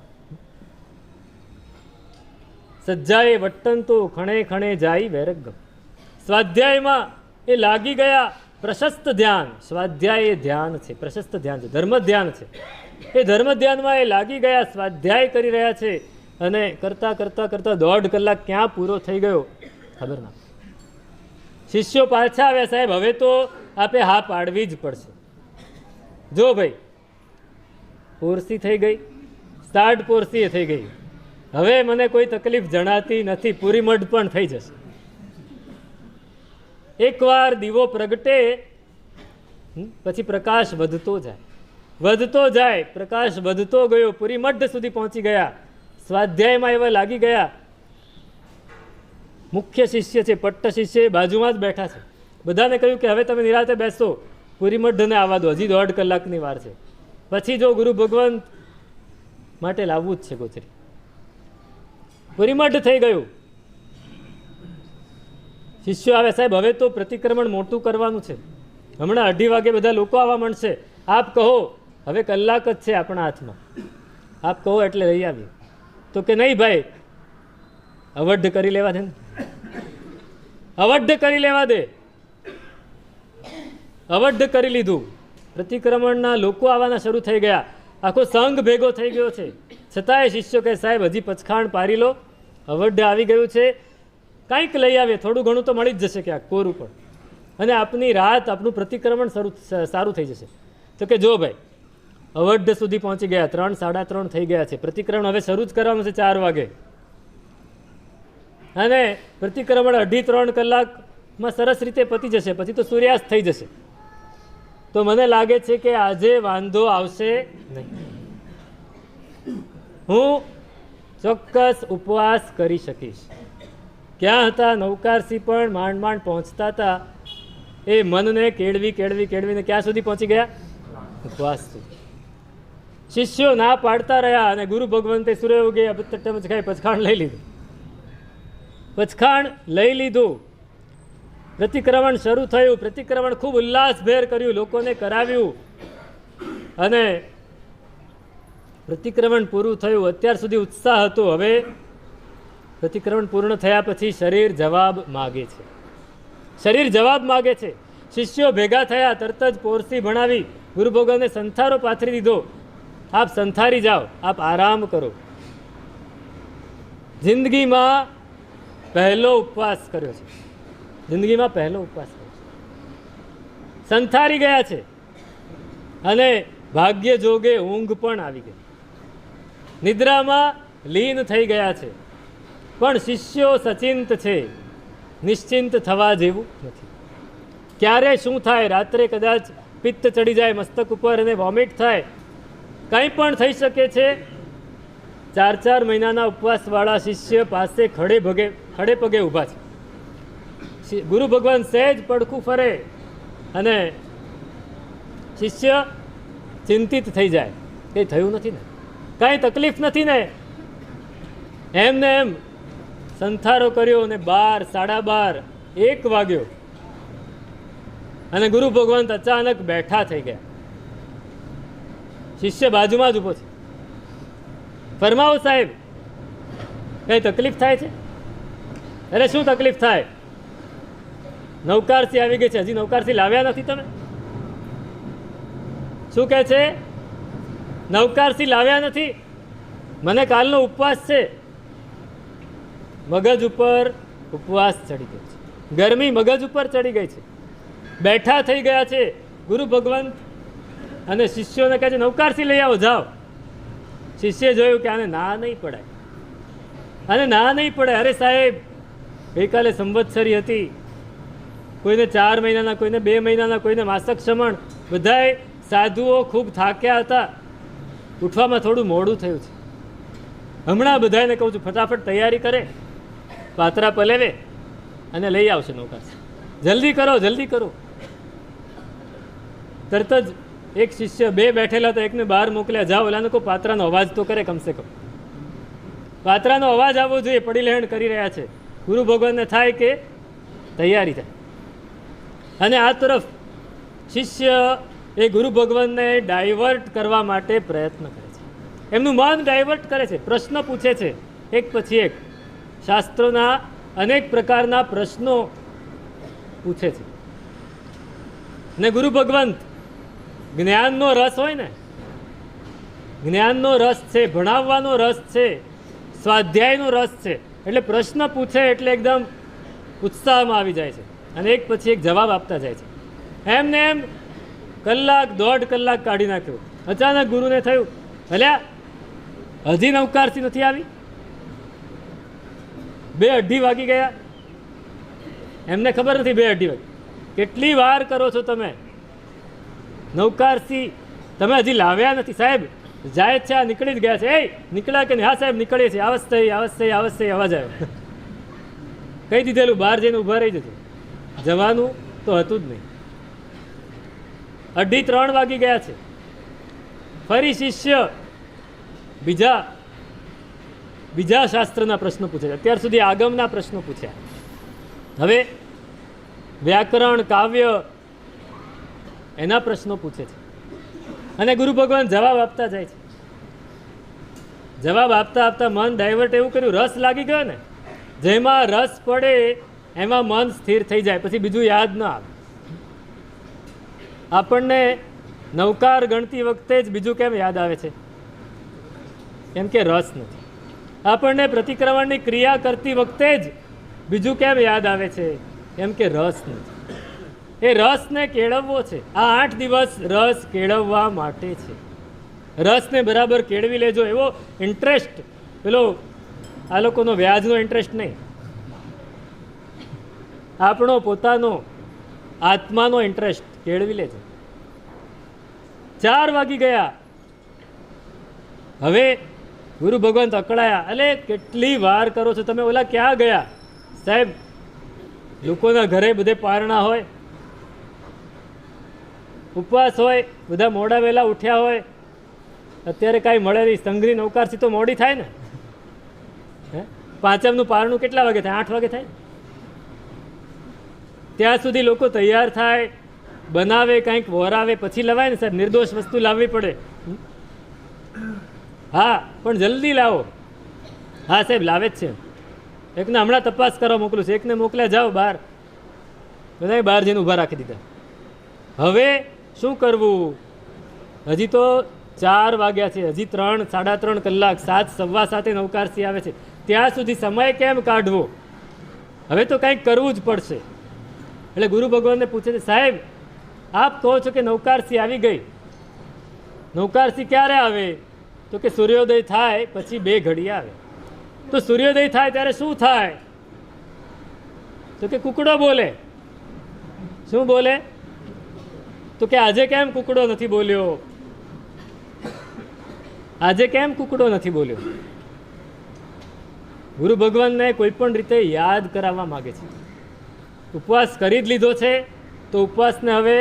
સજ્જાએ વટ્ટંતો ખણે ખણે જાય વૈરગ્ગમ. સ્વાધ્યાયમાં એ લાગી ગયા. પ્રશસ્ત ધ્યાન. સ્વાધ્યાય એ ધ્યાન છે, પ્રશસ્ત ધ્યાન છે, ધર્મ ધ્યાન છે. એ ધર્મ ધ્યાનમાં એ લાગી ગયા, સ્વાધ્યાય કરી રહ્યા છે. અને કરતા 1.5 કલાક ક્યાં પૂરો થઈ ગયો ખબર ના. શિષ્યો પાછા આવ્યા, સાહેબ હવે તો આપે હા પાડવી જ પડશે. જો ભાઈ પોરસી થઈ ગઈ, 60 પોરસી થઈ ગઈ, હવે મને કોઈ તકલીફ જણાતી નથી. પૂરી મઢ પણ થઈ જશે. એકવાર દીવો પ્રગટે પછી પ્રકાશ વધતો જાય. પ્રકાશ વધતો ગયો. પૂરી મઢ સુધી પહોંચી ગયા. સ્વાધ્યાયમાં એવા લાગી ગયા. મુખ્ય શિષ્ય છે, પટ્ટ શિષ્ય બાજુમાં જ બેઠા છે. બધાને કહ્યું કે હવે તમે નિરાતે બેસો. પુરીમઠને આવવા દો, હજી 1.5 કલાકની વાર છે. પછી જો ગુરુ ભગવંત માટે લાવવું જ છે ગોચરી. પુરીમઠ થઈ ગયું. શિષ્યો આવે, સાહેબ હવે તો પ્રતિક્રમણ મોટું કરવાનું છે, હમણાં 2:30 વાગે બધા લોકો આવવા માંડશે, આપ કહો. હવે કલાક જ છે આપણા હાથમાં, આપ કહો એટલે લઈ આવીએ. તો કે નહીં ભાઈ, અવઢ કરી લેવા દે ને, અવઢ કરી લેવા દે. અવઢ કરી લીધું. પ્રતિક્રમણના લોકો આવવાના શરૂ થઈ ગયા, આખો સંઘ ભેગો થઈ ગયો છે. છતાંય શિષ્યો કહે, સાહેબ હજી પચખાણ પારી લો, અવઢ આવી ગયું છે, કંઈક લઈ આવીએ, થોડું ઘણું તો મળી જ જશે ક્યાંક કોરું પણ, અને આપની રાત, આપનું પ્રતિક્રમણ સારું થઈ જશે. તો કે જો ભાઈ, અવઢ સુધી પહોંચી ગયા, 3, 3:30 થઈ ગયા છે, પ્રતિક્રમણ હવે શરૂ જ કરવાનું છે 4 વાગે, અને પ્રતિક્રમણ 2.5-3 કલાકમાં સરસ રીતે પતી જશે, પછી તો સૂર્યાસ્ત થઈ જશે. તો મને લાગે છે કે આજે વાંધો આવશે નહીં, હું ચોક્કસ ઉપવાસ કરી શકીશ. ક્યાં હતા નૌકારસિંહ? પણ માંડ માંડ પહોંચતા હતા. એ મનને કેળવીને ક્યાં સુધી પહોંચી ગયા? ઉપવાસ સુધી. શિષ્યો ના પાડતા રહ્યા, અને ગુરુ ભગવંતે સૂર્યોગે પચખાણ લઈ લીધું. પચખાણ લઈ લીધું. પ્રતિક્રમણ શરૂ થયું. પ્રતિક્રમણ ખૂબ ઉલ્લાસભેર કર્યું, લોકોને કરાવ્યું, અને પ્રતિક્રમણ પૂરું થયું. અત્યાર સુધી ઉત્સાહ હતો, હવે પ્રતિક્રમણ પૂર્ણ થયા પછી શરીર જવાબ માગે છે. શરીર જવાબ માગે છે. શિષ્યો ભેગા થયા, તરત જ પોરસી ભણાવી ગુરુ ભગવાનને સંથારો પાથરી દીધો. આપ સંથારી જાઓ, આપ આરામ કરો. જિંદગીમાં પહેલો ઉપવાસ કર્યો છે, જિંદગીમાં પહેલો ઉપવાસ કર્યો છે. સંથારી ગયા છે, અને ભાગ્ય જોગે ઊંઘ પણ આવી ગઈ, નિદ્રામાં લીન થઈ ગયા છે. પણ શિષ્યો સચિંત છે, નિશ્ચિંત થવા જેવું નથી. ક્યારે શું થાય? રાત્રે કદાચ પિત્ત ચડી જાય મસ્તક ઉપર અને વોમિટ થાય, કંઈ પણ થઈ શકે છે. 4-4 મહિનાના ઉપવાસવાળા શિષ્ય પાસે ખડે પગે ઊભા છે. ગુરુ ભગવાન સહેજ પડખું ફરે અને શિષ્ય ચિંતિત થઈ જાય, કંઈ થયું નથી ને, કાંઈ તકલીફ નથી ને. એમને એમ સંથારો કર્યો, અને 12, 12:30, 1 વાગ્યો, અને ગુરુ ભગવંત અચાનક બેઠા થઈ ગયા. શિષ્ય બાજુમાં જ ઊભો છે. ફરમાવો સાહેબ, કઈ તકલીફ થાય છે? અરે શું તકલીફ થાય? નૌકારસિંહ આવી ગઈ છે, હજી નૌકારસિંહ લાવ્યા નથી તમે? શું કહે છે? નૌકારસિંહ લાવ્યા નથી? મને કાલનો ઉપવાસ છે. મગજ ઉપર ઉપવાસ ચડી ગયો છે, ગરમી મગજ ઉપર ચડી ગઈ છે. બેઠા થઈ ગયા છે ગુરુ ભગવંત, અને શિષ્યોને કહે છે નૌકારસિંહ લઈ આવો, જાઓ. શિષ્ય જોયું કે આને ના નહીં પડાય, આને ના નહીં પડે. અરે સાહેબ, ગઈકાલે સંવત્સરી હતી, કોઈને 4 મહિનાના, કોઈને 2 મહિનાના, કોઈને માસક શમણ, બધાય સાધુઓ ખૂબ થાક્યા હતા, ઉઠવામાં થોડું મોડું થયું છે. હમણાં બધાને કહું છું ફટાફટ તૈયારી કરે, પાત્રા પલેવે અને લઈ આવશે નૌકારસિંહ. જલ્દી કરો, જલ્દી કરો. તરત જ એક શિષ્ય, 2 બેઠેલા હતા, એકને બહાર મોકલ્યા, જાઓ ઓલાને કહો પાત્રાનો અવાજ તો કરે, કમસે કમ પાત્રાનો અવાજ આવવો જોઈએ, પડી લહેણ કરી રહ્યા છે. ગુરુ ભગવાનને થાય કે તૈયારી થાય. અને આ તરફ શિષ્ય એ ગુરુ ભગવાનને ડાયવર્ટ કરવા માટે પ્રયત્ન કરે છે, એમનું મન ડાયવર્ટ કરે છે, પ્રશ્ન પૂછે છે એક પછી એક. શાસ્ત્રોના અનેક પ્રકારના પ્રશ્નો પૂછે છે. ને ગુરુ ભગવંત જ્ઞાનનો રસ હોય ને, જ્ઞાનનો રસ છે, ભણાવવાનો રસ છે, સ્વાધ્યાયનો રસ છે, એટલે પ્રશ્ન પૂછે એટલે એકદમ ઉત્સાહમાં આવી જાય છે, અને એક પછી એક જવાબ આપતા જાય છે. એમને એમ 1-1.5 કલાક કાઢી નાખ્યો. અચાનક ગુરુને થયું, ભલ્યા હજી નૌકારસિંહ નથી આવી? 2-2:30 વાગી ગયા. એમને ખબર નથી 2-2:30 વાગે. કેટલી વાર કરો છો તમે? નૌકારસિંહ તમે હજી લાવ્યા નથી. સાહેબ જાય છે, આ નીકળી જ ગયા છે. એ નીકળ્યા કે નહીં? હા સાહેબ નીકળીએ છીએ, આવશે અવાજ આવ્યો. કહી દીધેલું, બહાર જઈને ઊભા રહી જજો, જવાનું તો હતું જ નહીં. 2:30 વાગી ગયા છે. ફરી શિષ્ય બીજા શાસ્ત્રના પ્રશ્નો પૂછે છે. અત્યાર સુધી આગમના પ્રશ્નો પૂછ્યા, હવે વ્યાકરણ, કાવ્ય એના પ્રશ્નો પૂછે છે. અને ગુરુ ભગવાન જવાબ આપતા જાય છે. જવાબ આપતા આપતા મન ડાયવર્ટ એવું કર્યું, રસ લાગી ગયો ને, જેમાં રસ પડે એમાં મન સ્થિર થઈ જાય, પછી બીજું યાદ ના આવે. આપણને નવકાર ગણતી વખતે જ બીજું કેમ યાદ આવે છે? કેમ કે રસ નથી. આપણને પ્રતિક્રમણની ક્રિયા કરતી વખતે જ બીજું કેમ યાદ આવે છે? કેમ કે રસ નથી. એ રસને કેળવવો છે. આ 8 દિવસ રસ કેળવવા માટે છે. રસને બરાબર કેળવી લેજો. એવો ઇન્ટરેસ્ટ, પેલો આ લોકોનો વ્યાજનો ઇન્ટરેસ્ટ નહીં, આપણો પોતાનો આત્માનો ઇન્ટરેસ્ટ કેળવી લેજો. 4 વાગી ગયા. હવે ગુરુ ભગવાન અકળાયા, અલે કેટલી વાર કરો છો તમે? ઓલા ક્યાં ગયા? સાહેબ, લોકોના ઘરે બધે પારણા હોય, ઉપવાસ હોય, બધા મોડા વહેલા ઉઠ્યા હોય, અત્યારે કાંઈ મળે નહીં. સંઘની નૌકારથી તો મોડી થાય ને. પાંચમનું પારણું કેટલા વાગે થાય? 8 વાગે થાય. ત્યાં સુધી લોકો તૈયાર થાય, બનાવે, કંઈક વરાવે, પછી લવાય ને સાહેબ. નિર્દોષ વસ્તુ લાવવી પડે. હા, પણ જલ્દી લાવો. હા સાહેબ, લાવે જ છે. એકને હમણાં તપાસ કરવા મોકલું છું, એકને મોકલ્યા, જાઓ બહાર. બધા બહાર જઈને ઊભા રાખી દીધા. હવે શું કરવું? હજી તો 4 વાગ્યા છે, હજી 3, 3.5 કલાક, 7, 7:15 નૌકારસી આવે છે. ત્યાં સુધી સમય કેમ કાઢવો? હવે તો કંઈક કરવું જ પડશે. એટલે ગુરુ ભગવાનને પૂછે છે, સાહેબ આપ કહો છો કે નૌકારસી આવી ગઈ, નૌકારસી ક્યારે આવે? તો કે સૂર્યોદય થાય પછી 2 ઘડી આવે. તો સૂર્યોદય થાય ત્યારે શું થાય? તો કે કુકડો બોલે. શું બોલે? તો કે આજે કેમ કુકડો નથી બોલ્યો? આજે કેમ કુકડો નથી બોલ્યો? ગુરુ ભગવાનને કોઈ પણ રીતે યાદ કરાવવા માગે છે. ઉપવાસ કરી જ લીધો છે તો ઉપવાસને હવે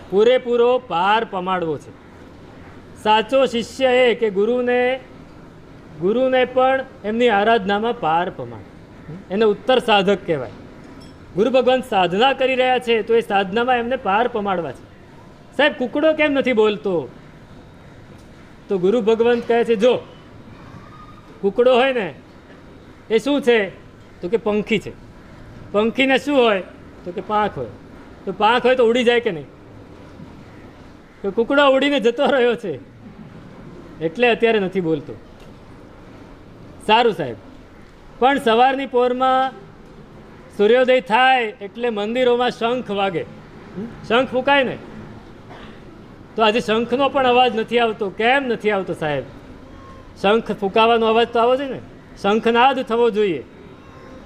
પૂરેપૂરો પાર પમાડવો છે. સાચો શિષ્ય એ કે ગુરુને પણ એમની આરાધનામાં પાર પમાડ, એને ઉત્તર સાધક કહેવાય. ગુરુ ભગવાન સાધના કરી રહ્યા છે તો એ સાધનામાં એમને પાર પમાડવા છે. સાહેબ કુકડો કેમ નથી બોલતો? તો ગુરુ ભગવાન કહે છે, જો કુકડો હોય ને એ શું છે? તો કે પંખી છે. પંખીને શું હોય? તો કે પાંખ હોય. તો પાંખ હોય તો ઉડી જાય કે નહીં? તો કુકડો ઉડીને જતો રહ્યો છે એટલે અત્યારે નથી બોલતો. સારું સાહેબ, પણ સવારની પોરમાં સૂર્યોદય થાય એટલે મંદિરોમાં શંખ વાગે, શંખ ફૂંકાય ને. તો આજે શંખનો પણ અવાજ નથી આવતો. કેમ નથી આવતો સાહેબ? શંખ ફૂંકાવાનો અવાજ તો આવવો જોઈએ ને, શંખનાદ થવો જોઈએ.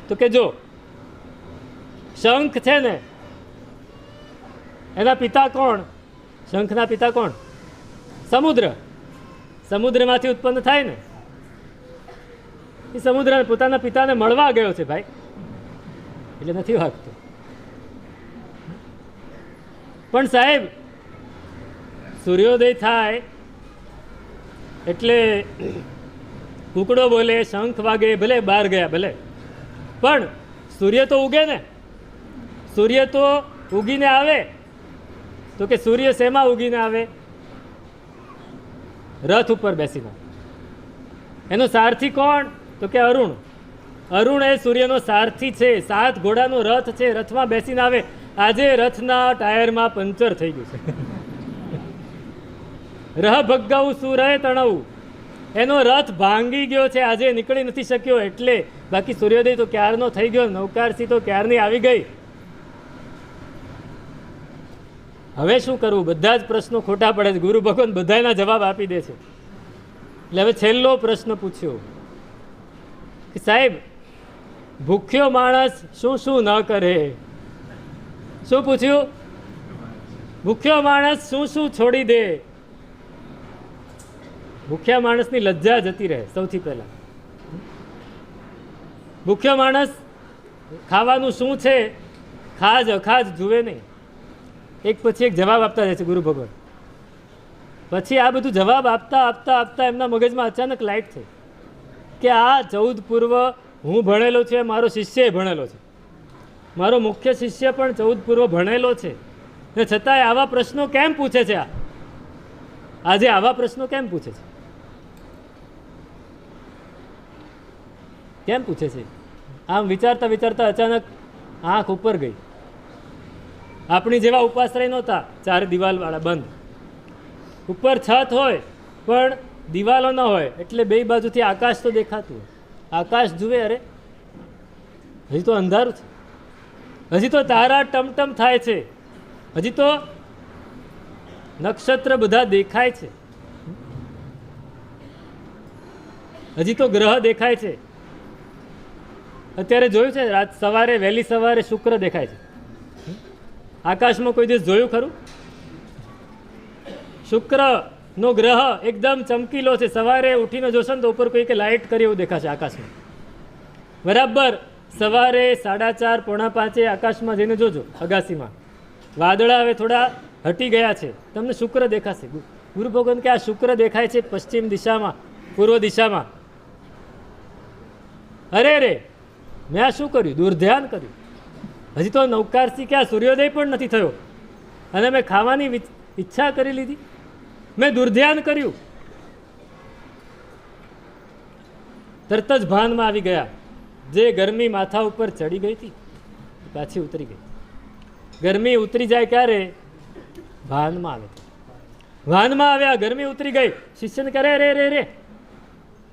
તો કે જો શંખ છે ને, એના પિતા કોણ? શંખના પિતા કોણ? સમુદ્ર. સમુદ્રમાંથી ઉત્પન્ન થાય ને. એ સમુદ્ર પોતાના પિતાને મળવા ગયો છે ભાઈ, એટલે નથી વાગતો. પણ સાહેબ સૂર્યોદય થાય એટલે કુકડો બોલે, શંખ વાગે, ભલે બહાર ગયા ભલે, પણ સૂર્ય તો ઉગે ને. સૂર્ય તો ઉગીને આવે. તો કે સૂર્ય શેમાં ઉગીને આવે? રથ ઉપર બેસીને. એનો સારથી કોણ? તો કે અરુણ. અરુણ એ સૂર્યનો સારથી છે. 7 ઘોડાનો રથ છે, રથમાં બેસીને આવે. આજે રથના ટાયરમાં પંચર થઈ ગયું છે. રહ ભગાવું શું રહે તણાવું, એનો રથ ભાંગી ગયો છે, આજે નીકળી નથી શક્યો. એટલે બાકી સૂર્યોદય તો ક્યારનો થઈ ગયો, નૌકારસી તો ક્યારની આવી ગઈ. હવે શું કરવું? બધા જ પ્રશ્નો ખોટા પડે છે. ગુરુ ભગવાન બધાના જવાબ આપી દે છે. એટલે હવે છેલ્લો પ્રશ્ન પૂછ્યો કે સાહેબ ભૂખ્યો માણસ શું શું ન કરે? શું પૂછ્યું? ભૂખ્યો માણસ શું શું છોડી દે? ભૂખ્યા માણસની લજ્જા જતી રહે. સૌથી પહેલા ભૂખ્યો માણસ ખાવાનું શું છે, ખાજ અખાજ જુએ નહીં. એક પછી એક જવાબ આપતા રહે છે ગુરુ ભગવાન. પછી આ બધું જવાબ આપતા આપતા આપતા એમના મગજમાં અચાનક લાઇટ થઈ કે આ 14 પૂર્વ હું ભણેલો છે, મારો શિષ્ય ભણેલો છે, મારો મુખ્ય શિષ્ય પણ 14 પૂર્વ ભણેલો છે, ને છતાંય આવા પ્રશ્નો કેમ પૂછે છે? આજે આવા પ્રશ્નો કેમ પૂછે છે? કેમ પૂછે છે? આમ વિચારતા વિચારતા અચાનક આંખ ઉપર ગઈ. આપણી જેવા ઉપાશ્રય નહોતા, 4 દિવાલવાળા બંધ, ઉપર છત હોય પણ દિવાલો ન હોય, એટલે બે બાજુથી આકાશ તો દેખાતું હોય. આકાશ જુએ, અરે હજી તો અંધારું છે, હજી તો તારા ટમટમ થાય છે, હજી તો નક્ષત્ર બધા દેખાય છે, હજી તો ગ્રહ દેખાય છે. અત્યારે જોયું છે, રાત સવારે વહેલી સવારે શુક્ર દેખાય છે. આકાશમાં કોઈ દિવસ જોયું ખરું? શુક્રનો ગ્રહ એકદમ ચમકીલો છે. સવારે ઉઠીને જોશો ને તો ઉપર કોઈ કે લાઇટ કરી એવું દેખાશે આકાશમાં. બરાબર સવારે 4:30 પોણા 5 આકાશમાં જઈને જોજો, અગાસીમાં વાદળા હવે થોડા હટી ગયા છે, તમને શુક્ર દેખાશે. ગુરુ ભગવાન કે આ શુક્ર દેખાય છે પશ્ચિમ દિશામાં, પૂર્વ દિશામાં. અરે રે, મેં આ શું કર્યું? દુર્ધ્યાન કર્યું. હજી તો નૌકારથી ક્યાં સૂર્યોદય પણ નથી થયો અને મેં ખાવાની ઈચ્છા કરી લીધી, મેં દુર્ધ્યાન કર્યું. તરત જ ભાનમાં આવી ગયા. જે ગરમી માથા ઉપર ચડી ગઈ હતી પાછી ઉતરી ગઈ. ગરમી ઉતરી જાય ક્યારે? ભાનમાં આવે. ભાનમાં આવ્યા, ગરમી ઉતરી ગઈ. શિષ્યને કહે, રે રે રે,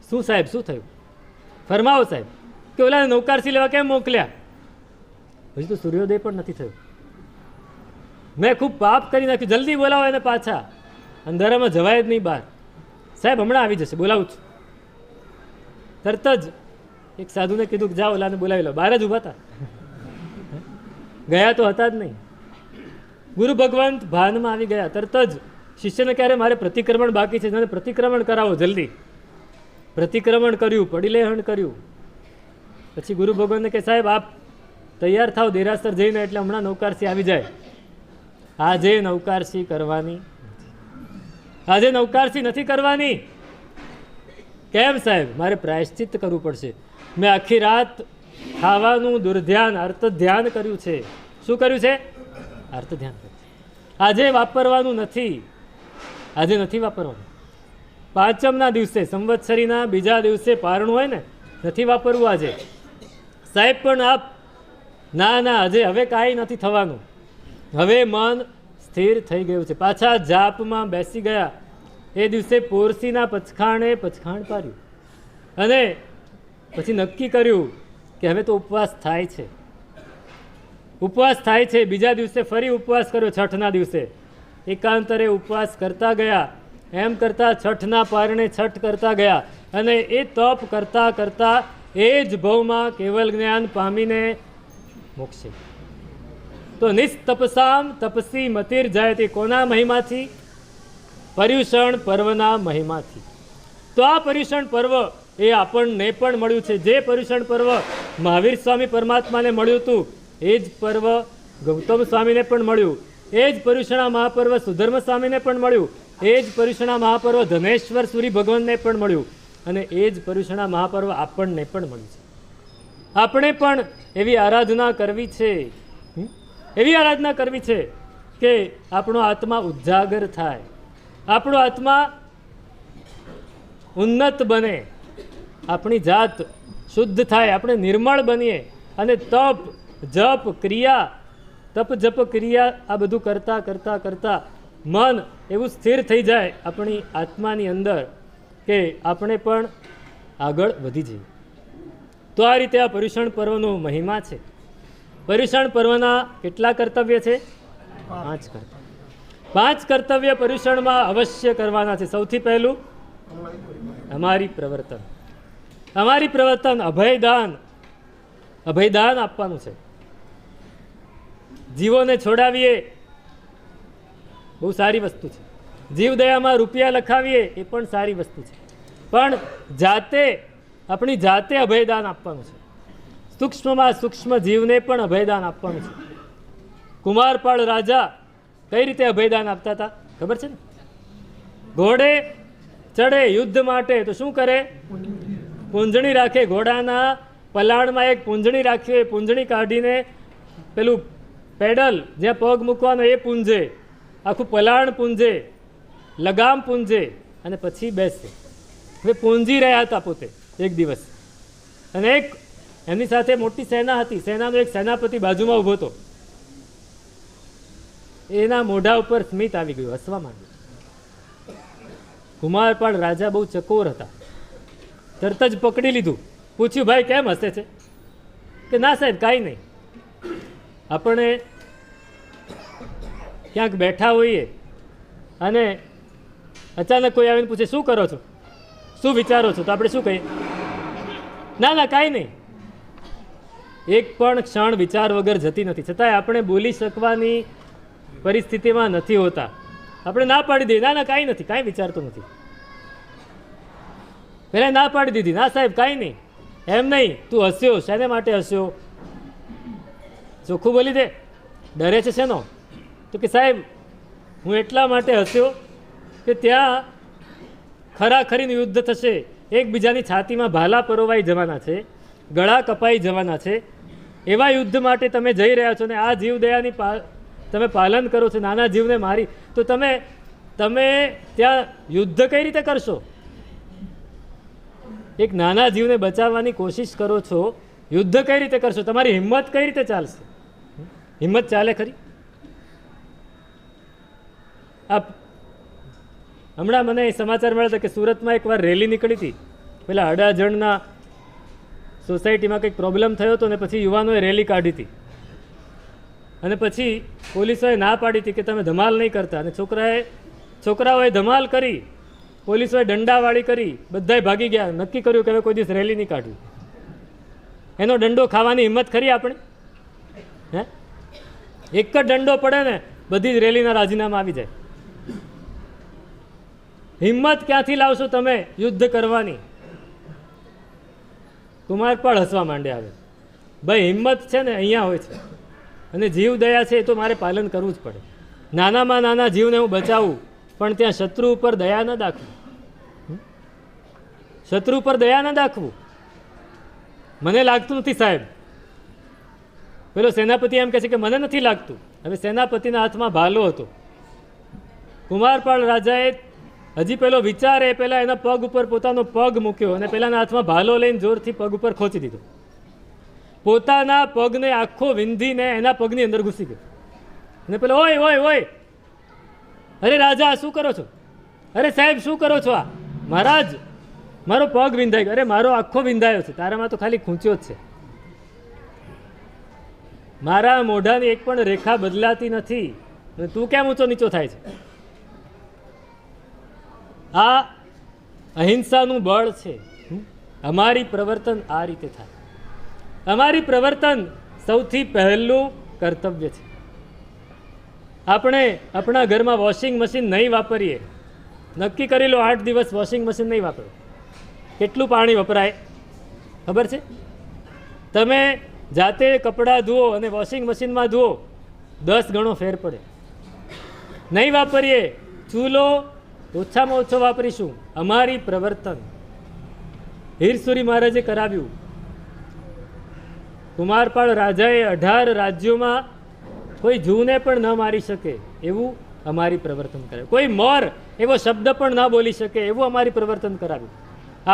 શું સાહેબ, શું થયું? ફરમાવો સાહેબ. કે ઓલા નૌકારથી લેવા કેમ મોકલ્યા? હજી તો સૂર્યોદય પણ નથી થયો, મેં ખૂબ પાપ કરી નાખ્યું, જલ્દી બોલાવો એને પાછા, અંધારામાં જવાય જ નહીં બહાર. સાહેબ હમણાં આવી જશે, બોલાવું છું. તરત જ એક સાધુને કીધું કે જાઓ ઓલાને બોલાવી લો. બહાર જ ઊભા હતા, ગયા તો હતા જ નહીં. ગુરુ ભગવંત ભાનમાં આવી ગયા. તરત જ શિષ્યને ક્યારે મારે પ્રતિક્રમણ બાકી છે, પ્રતિક્રમણ કરાવો જલ્દી. પ્રતિક્રમણ કર્યું, પડીલેહણ કર્યું. પછી ગુરુ ભગવાનને કે સાહેબ આપ તૈયાર થાવ દેરાસર જઈને, એટલે હમણાં નૌકારસી આવી જાય. આજે નૌકારસી કરવાની, આજે નૌકારસી નથી કરવાની. કેમ સાહેબ? મારે પ્રાયશ્ચિત કરવું પડશે. મેં આખી રાત ખાવાનું દુર્ધ્યાન, અર્થ ધ્યાન કર્યું છે. શું કર્યું છે? અર્થ ધ્યાન કર્યું. આજે વાપરવાનું નથી, આજે નથી વાપરવાનું. પાંચમના દિવસે, સંવત્સરીના બીજા દિવસે પારણું હોય ને, નથી વાપરવું આજે. સાહેબ પણ આપ ના ના, આજે હવે કાંઈ નથી થવાનું, હવે મન સ્થિર થઈ ગયું છે. પાછા જાપમાં બેસી ગયા. એ દિવસે પોરસીના પચખાણે પચખાણ પાડ્યું અને પછી નક્કી કર્યું કે હવે તો ઉપવાસ થાય છે, ઉપવાસ થાય છે. બીજા દિવસે ફરી ઉપવાસ કર્યો, છઠના દિવસે એકાંતરે ઉપવાસ કરતા ગયા. એમ કરતા છઠના પારણે છઠ કરતા ગયા અને એ તપ કરતા કરતા એ જ ભવમાં કેવલ જ્ઞાન પામીને મોક્ષે. તો નિસ્તપસામ તપસી મતિર જાયતી. કોના મહિમાથી? પર્યુષણ પર્વના મહિમાથી. તો આ પર્યુષણ પર્વ એ આપણને પણ મળ્યું છે. જે પર્યુષણ પર્વ મહાવીર સ્વામી પરમાત્માને મળ્યું હતું, એ જ પર્વ ગૌતમ સ્વામીને પણ મળ્યું. એ જ પર્યુષણા મહાપર્વ સુધર્મ સ્વામીને પણ મળ્યું. એ જ પર્યુષણા મહાપર્વ ધનેશ્વર સૂરી ભગવાનને પણ મળ્યું અને એ જ પર્યુષણા મહાપર્વ આપણને પણ મળ્યું છે. આપણે પણ એવી આરાધના કરવી છે, એવી આરાધના કરવી છે કે આપણો આત્મા ઉજાગર થાય, આપણો આત્મા ઉન્નત બને, આપણી જાત શુદ્ધ થાય, આપણે નિર્મળ બનીએ અને તપ જપ ક્રિયા, તપ જપ ક્રિયા આ બધું કરતાં કરતાં કરતાં મન એવું સ્થિર થઈ જાય આપણી આત્માની અંદર કે આપણે પણ આગળ વધી જઈએ. તો આ રીતે આ પર્યુષણ પર્વનો મહિમા છે. પર્યુષણ પર્વના કેટલા કર્તવ્ય છે? 5 કર્તવ્ય. 5 કર્તવ્ય પર્યુષણમાં અવશ્ય કરવાના છે. સૌથી પહેલું અમારી પ્રવર્તન, અમારી પ્રવર્તન, અભયદાન, અભયદાન આપવાનું છે. જીવોને છોડાવીએ, બહુ સારી વસ્તુ છે. જીવદયામાં રૂપિયા લખાવીએ, એ પણ સારી વસ્તુ છે. પણ જાતે, આપણી જાતે અભયદાન આપવાનું છે. સૂક્ષ્મમાં સૂક્ષ્મ જીવને પણ અભયદાન આપવાનું છે. કુમારપાળ રાજા કઈ રીતે અભયદાન આપતા હતા ખબર છે ને? ઘોડે ચડે યુદ્ધ માટે તો શું કરે? પૂંજણી રાખે. ઘોડાના પલાણમાં એક પૂંજણી રાખી, એ પૂંજણી કાઢીને પેલું પેડલ જ્યાં પગ મૂકવાનો એ પૂંજે, આખું પલાણ પૂંજે, લગામ પૂંજે અને પછી બેસે. હવે પૂંજી રહ્યા હતા પોતે એક દિવસ, અને એક એમની સાથે મોટી સેના હતી. સેનાનો એક સેનાપતિ બાજુમાં ઊભો હતો. એના મોઢા ઉપર સ્મિત આવી ગયું, હસવા માંડ્યું. કુમારપાળ રાજા બહુ ચકોર હતા. તરત જ પકડી લીધું. પૂછ્યું, ભાઈ કેમ હસે છે? કે ના સાહેબ કાંઈ નહીં. આપણે ક્યાંક બેઠા હોઈએ અને અચાનક કોઈ આવીને પૂછે શું કરો છો, શું વિચારો છો, તો આપણે શું કહીએ? ના ના કાંઈ નહીં. એક પણ ક્ષણ વિચાર વગર જતી નથી. છતાંય આપણે બોલી શકવાની પરિસ્થિતિમાં નથી હોતા. આપણે ના પાડી દઈએ, ના ના કાંઈ નથી, કાંઈ વિચારતો નથી. પહેલાં ના પાડી દીધી, ના સાહેબ કાંઈ નહીં. એમ નહીં, તું હસ્યો, શેને માટે હસ્યો? ચોખ્ખું બોલી દે. ડરે છે શેનો? તો કે સાહેબ હું એટલા માટે હસ્યો કે ત્યાં ખરાખરીનું યુદ્ધ થશે, એકબીજાની છાતીમાં ભાલા પરોવાઈ જવાના છે, ગળા કપાઈ જવાના છે. એવા યુદ્ધ માટે તમે જઈ રહ્યા છો ને આ જીવદયાની તમે પાલન કરો છો, નાના જીવને મારી, તો તમે ત્યાં યુદ્ધ કઈ રીતે કરશો? એક નાના જીવને બચાવવાની કોશિશ કરો છો, યુદ્ધ કઈ રીતે કરશો? તમારી હિંમત કઈ રીતે ચાલશે? હિંમત ચાલે ખરી? હમણાં મને સમાચાર મળ્યા હતા કે સુરતમાં એકવાર રેલી નીકળી હતી. પેલા અડાજણના સોસાયટીમાં કંઈક પ્રોબ્લેમ થયો હતો ને પછી યુવાનોએ રેલી કાઢી હતી, અને પછી પોલીસોએ ના પાડી હતી કે તમે ધમાલ નહીં કરતા, અને છોકરાઓએ ધમાલ કરી, પોલીસોએ દંડાવાળી કરી, બધાય ભાગી ગયા. નક્કી કર્યું કે હવે કોઈ દિવસ રેલી નહીં કાઢવી. એનો દંડો ખાવાની હિંમત ખરી આપણે? હે, એક જ દંડો પડે ને બધી જ રેલીના રાજીનામા આવી જાય. હિંમત ક્યાંથી લાવશો તમે યુદ્ધ કરવાની? કુમારપાળ હસવા માંડ્યા. હવે ભાઈ હિંમત છે ને અહીંયા હોય છે, અને જીવ દયા છે એ તો મારે પાલન કરવું જ પડે. નાનામાં નાના જીવને હું બચાવું, પણ ત્યાં શત્રુ ઉપર દયા ન દાખવું. શત્રુ ઉપર દયા ન દાખવું. મને લાગતું નથી સાહેબ. પેલો સેનાપતિ એમ કહે છે કે મને નથી લાગતું. હવે સેનાપતિના હાથમાં ભાલો હતો. કુમારપાળ રાજાએ હજી પેલો વિચારે પહેલાં એના પગ ઉપર પોતાનો પગ મૂક્યો અને પેલાના હાથમાં ભાલો લઈને જોરથી પગ ઉપર ખોચી દીધો. પોતાના પગને આખો વિંધીને એના પગની અંદર ઘૂસી ગયો. અને પેલો ઓય ઓય ઓય, અરે રાજા શું કરો છો? અરે સાહેબ શું કરો છો? આ મહારાજ મારો પગ વિંધાઈ ગયો. અરે મારો આખો વિંધાયો છે, તારામાં તો ખાલી ખૂંચ્યો જ છે. મારા મોઢાની એક પણ રેખા બદલાતી નથી, તું કેમ ઊંચો નીચો થાય છે? આ અહિંસાનું બળ છે. અમારી પ્રવર્તન આ રીતે થાય. અમારી પ્રવર્તન સૌથી પહેલું કર્તવ્ય છે. આપણે આપણા ઘરમાં વોશિંગ મશીન નહીં વાપરીએ, નક્કી કરી લો 8 દિવસ વોશિંગ મશીન નહીં વાપરો. કેટલું પાણી વપરાય ખબર છે? તમે જાતે કપડાં ધુઓ અને વોશિંગ મશીનમાં ધુઓ, 10 ગણો ફેર પડે. નહીં વાપરીએ, ચૂલો ઓછામાં ઓછો વાપરીશું. અમારી પ્રવર્તન હીરસુરી મહારાજે કરાવ્યું. કુમારપાળ રાજાએ 18 રાજ્યોમાં કોઈ જૂને પણ ન મારી શકે એવું અમારી પ્રવર્તન કરાવ્યું. કોઈ મોર એવો શબ્દ પણ ન બોલી શકે એવું અમારી પ્રવર્તન કરાવ્યું.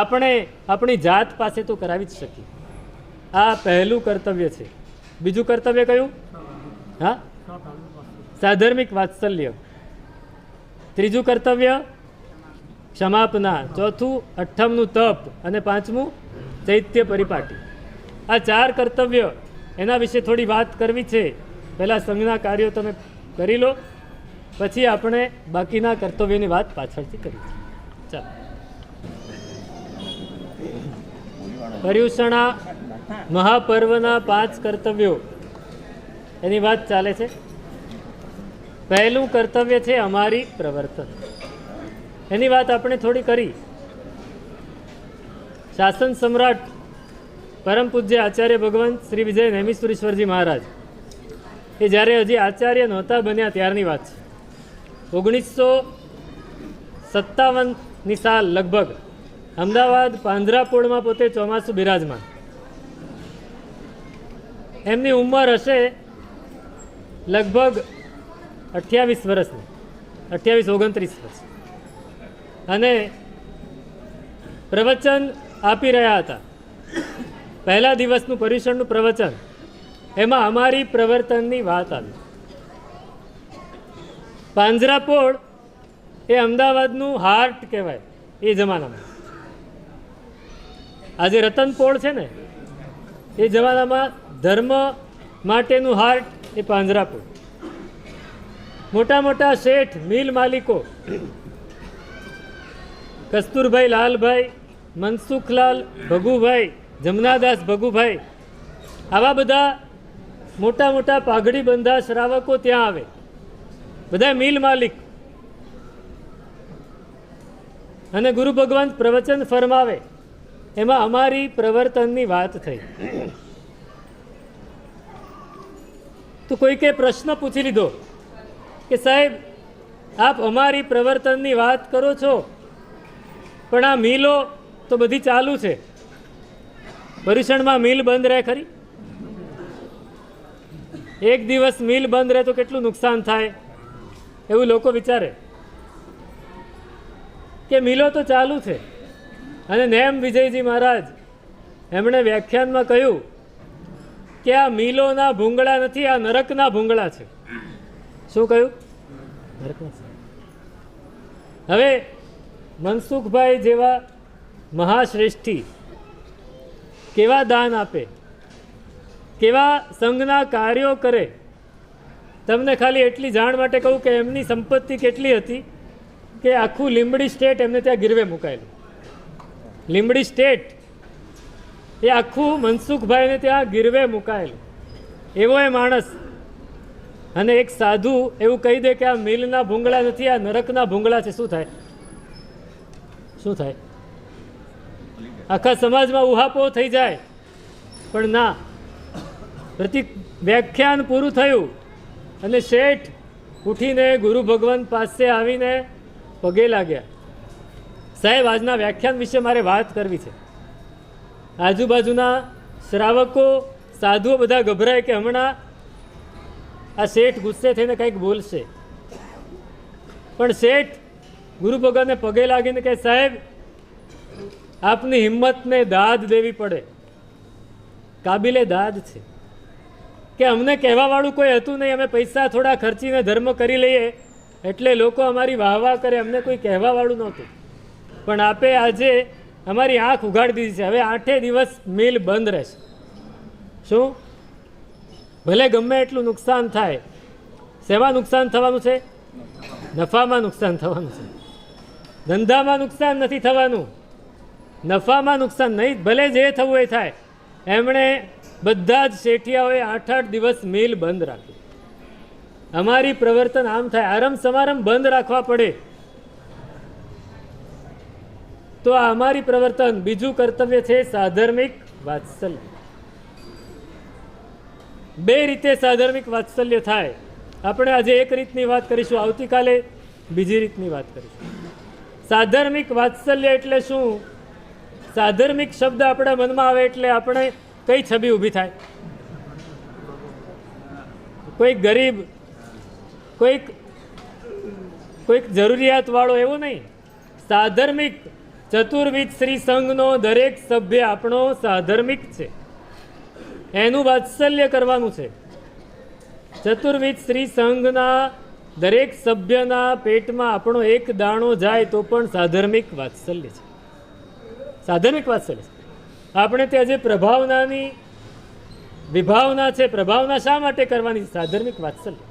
આપણે આપણી જાત પાસે તો કરાવી જ શકીએ. આ પહેલું કર્તવ્ય છે. બીજું કર્તવ્ય કયું? હા, સાધર્મિક વાત્સલ્ય. ત્રીજું કર્તવ્ય ક્ષમાપના. ચોથું અઠ્ઠમનું તપ, અને પાંચમું ચૈત્ય પરિપાટી. આ 4 કર્તવ્ય, એના વિશે થોડી વાત કરવી છે. પહેલાં સંઘના કાર્યો તમે કરી લો, પછી આપણે બાકીના કર્તવ્યોની વાત પાછળથી કરી. ચાલો, પર્યુષણા મહાપર્વના 5 કર્તવ્યો એની વાત ચાલે છે. પહેલું કર્તવ્ય છે અમારી પ્રવર્તન. એની વાત આપણે થોડી કરી. શાસન સમ્રાટ પરમ પૂજ્ય આચાર્ય ભગવાન શ્રી વિજય નેમિશ્વરીશ્વરજી મહારાજ એ જ્યારે હજી આચાર્ય નહોતા બન્યા ત્યારની વાત છે. 57ની સાલ લગભગ અમદાવાદ પાંજરાપોળમાં પોતે ચોમાસું બિરાજમાન. એમની ઉંમર હશે લગભગ 28 વર્ષની, 28-29 વર્ષ. અને પ્રવચન આપી રહ્યા હતા. પહેલા દિવસનું પર્યુષણનું પ્રવચન, એમાં અમારી પ્રવર્તનની વાત આવી. પાંજરાપોળ એ અમદાવાદનું હાર્ટ કહેવાય એ જમાનામાં. આજે રતનપોળ છે ને, એ જમાનામાં ધર્મ માટેનું હાર્ટ એ પાંજરાપોળ. મોટા મોટા શેઠ, મિલ માલિકો, કસ્તુરભાઈ લાલભાઈ, મનસુખલાલ ભગુભાઈ, જમનાદાસ ભગુભાઈ, આવા બધા મોટા મોટા પાઘડી બંધા શ્રાવકો ત્યાં આવે, બધા મિલ માલિક. અને ગુરુ ભગવાન પ્રવચન ફરમાવે, એમાં અમારી પ્રવર્તનની વાત થઈ. તો કોઈકે પ્રશ્ન પૂછી લીધો કે સાહેબ, આપ અમારી પ્રવર્તનની વાત કરો છો, પણ આ મિલો તો બધી ચાલુ છે, પર્યુષણમાં મિલ બંધ રહે ખરી? એક દિવસ મિલ બંધ રહે તો કેટલું નુકસાન થાય, એવું લોકો વિચારે. કે મિલો તો ચાલુ છે. અને નેમ વિજયજી મહારાજ એમણે વ્યાખ્યાનમાં કહ્યું કે આ મિલોના ભૂંગળા નથી, આ નરકના ભૂંગળા છે. શું કહ્યું? નરકના. હવે મનસુખભાઈ જેવા મહાશ્રેષ્ઠી કેવા દાન આપે, કેવા સંઘના કાર્યો કરે. તમને ખાલી એટલી જાણ માટે કહું કે એમની સંપત્તિ કેટલી હતી કે આખું લીંબડી સ્ટેટ એમને ત્યાં ગીરવે મુકાયેલું. લીંબડી સ્ટેટ એ આખું મનસુખભાઈને ત્યાં ગીરવે મુકાયેલું. એવો એ માણસ. અને એક સાધુ એવું કહી દે કે આ મિલના ભૂંગળા નથી, આ નરકના ભૂંગળા છે. શું થાય? શું થાય? આખા સમાજમાં ઉહાપો થઈ જાય. પણ ના, વ્યાખ્યાન પૂરું થયું અને શેઠ ઉઠીને ગુરુ ભગવાન પાસે આવીને પગે લાગ્યા. સાહેબ, આજના વ્યાખ્યાન વિશે મારે વાત કરવી છે. આજુબાજુના શ્રાવકો, સાધુઓ બધા ગભરાય કે હમણાં આ શેઠ ગુસ્સે થઈને કંઈક બોલશે. પણ શેઠ ગુરુ ભગવાનને પગે લાગીને કહે, સાહેબ, આપની હિંમતને દાદ દેવી પડે, કાબિલે દાદ છે. કે અમને કહેવાવાળું કોઈ હતું નહીં, અમે પૈસા થોડા ખર્ચીને ધર્મ કરી લઈએ એટલે લોકો અમારી વાહવાહ કરે, અમને કોઈ કહેવાવાળું નહોતું. પણ આપે આજે અમારી આંખ ઉઘાડી દીધી છે. હવે 8 દિવસ મિલ બંધ રહેશે. શું? ભલે ગમે એટલું નુકસાન થાય. શેમાં નુકસાન થવાનું છે? નફામાં નુકસાન થવાનું છે. ધંધામાં નુકસાન નથી થવાનું, નફામાં નુકસાન નહીં. ભલે જે થવું એ થાય. એમણે બધા જ શેઠિયાઓએ 8 દિવસ મિલ બંધ રાખી. અમારી પ્રવર્તન આમ થાય. આરંભ સમારંભ બંધ રાખવા પડે તો આ અમારી પ્રવર્તન. બીજું કર્તવ્ય છે સાધર્મિક વાત્સલ્ય. 2 રીતે સાધર્મિક વાત્સલ્ય થાય. આપણે આજે એક રીતની વાત કરીશું, આવતીકાલે બીજી રીતની વાત કરીશું. સાધર્મિક વાત્સલ્ય એટલે શું? સાધર્મિક શબ્દ આપણા મનમાં આવે એટલે આપણે કઈ છબી ઊભી થાય? કોઈક ગરીબ, કોઈક જરૂરિયાતવાળો, એવું નહીં. સાધર્મિક, ચતુર્વિધ શ્રી સંઘનો દરેક સભ્ય આપણો સાધર્મિક છે, એનું વાત્સલ્ય કરવાનું છે. ચતુર્વિધ શ્રી સંઘના દરેક સભ્યના પેટમાં આપણો એક દાણો જાય તો પણ સાધર્મિક વાત્સલ્ય છે. સાધર્મિક વાત્સલ્ય છે. આપણે ત્યાં જે પ્રભાવનાની વિભાવના છે, પ્રભાવના શા માટે કરવાની? સાધર્મિક વાત્સલ્ય.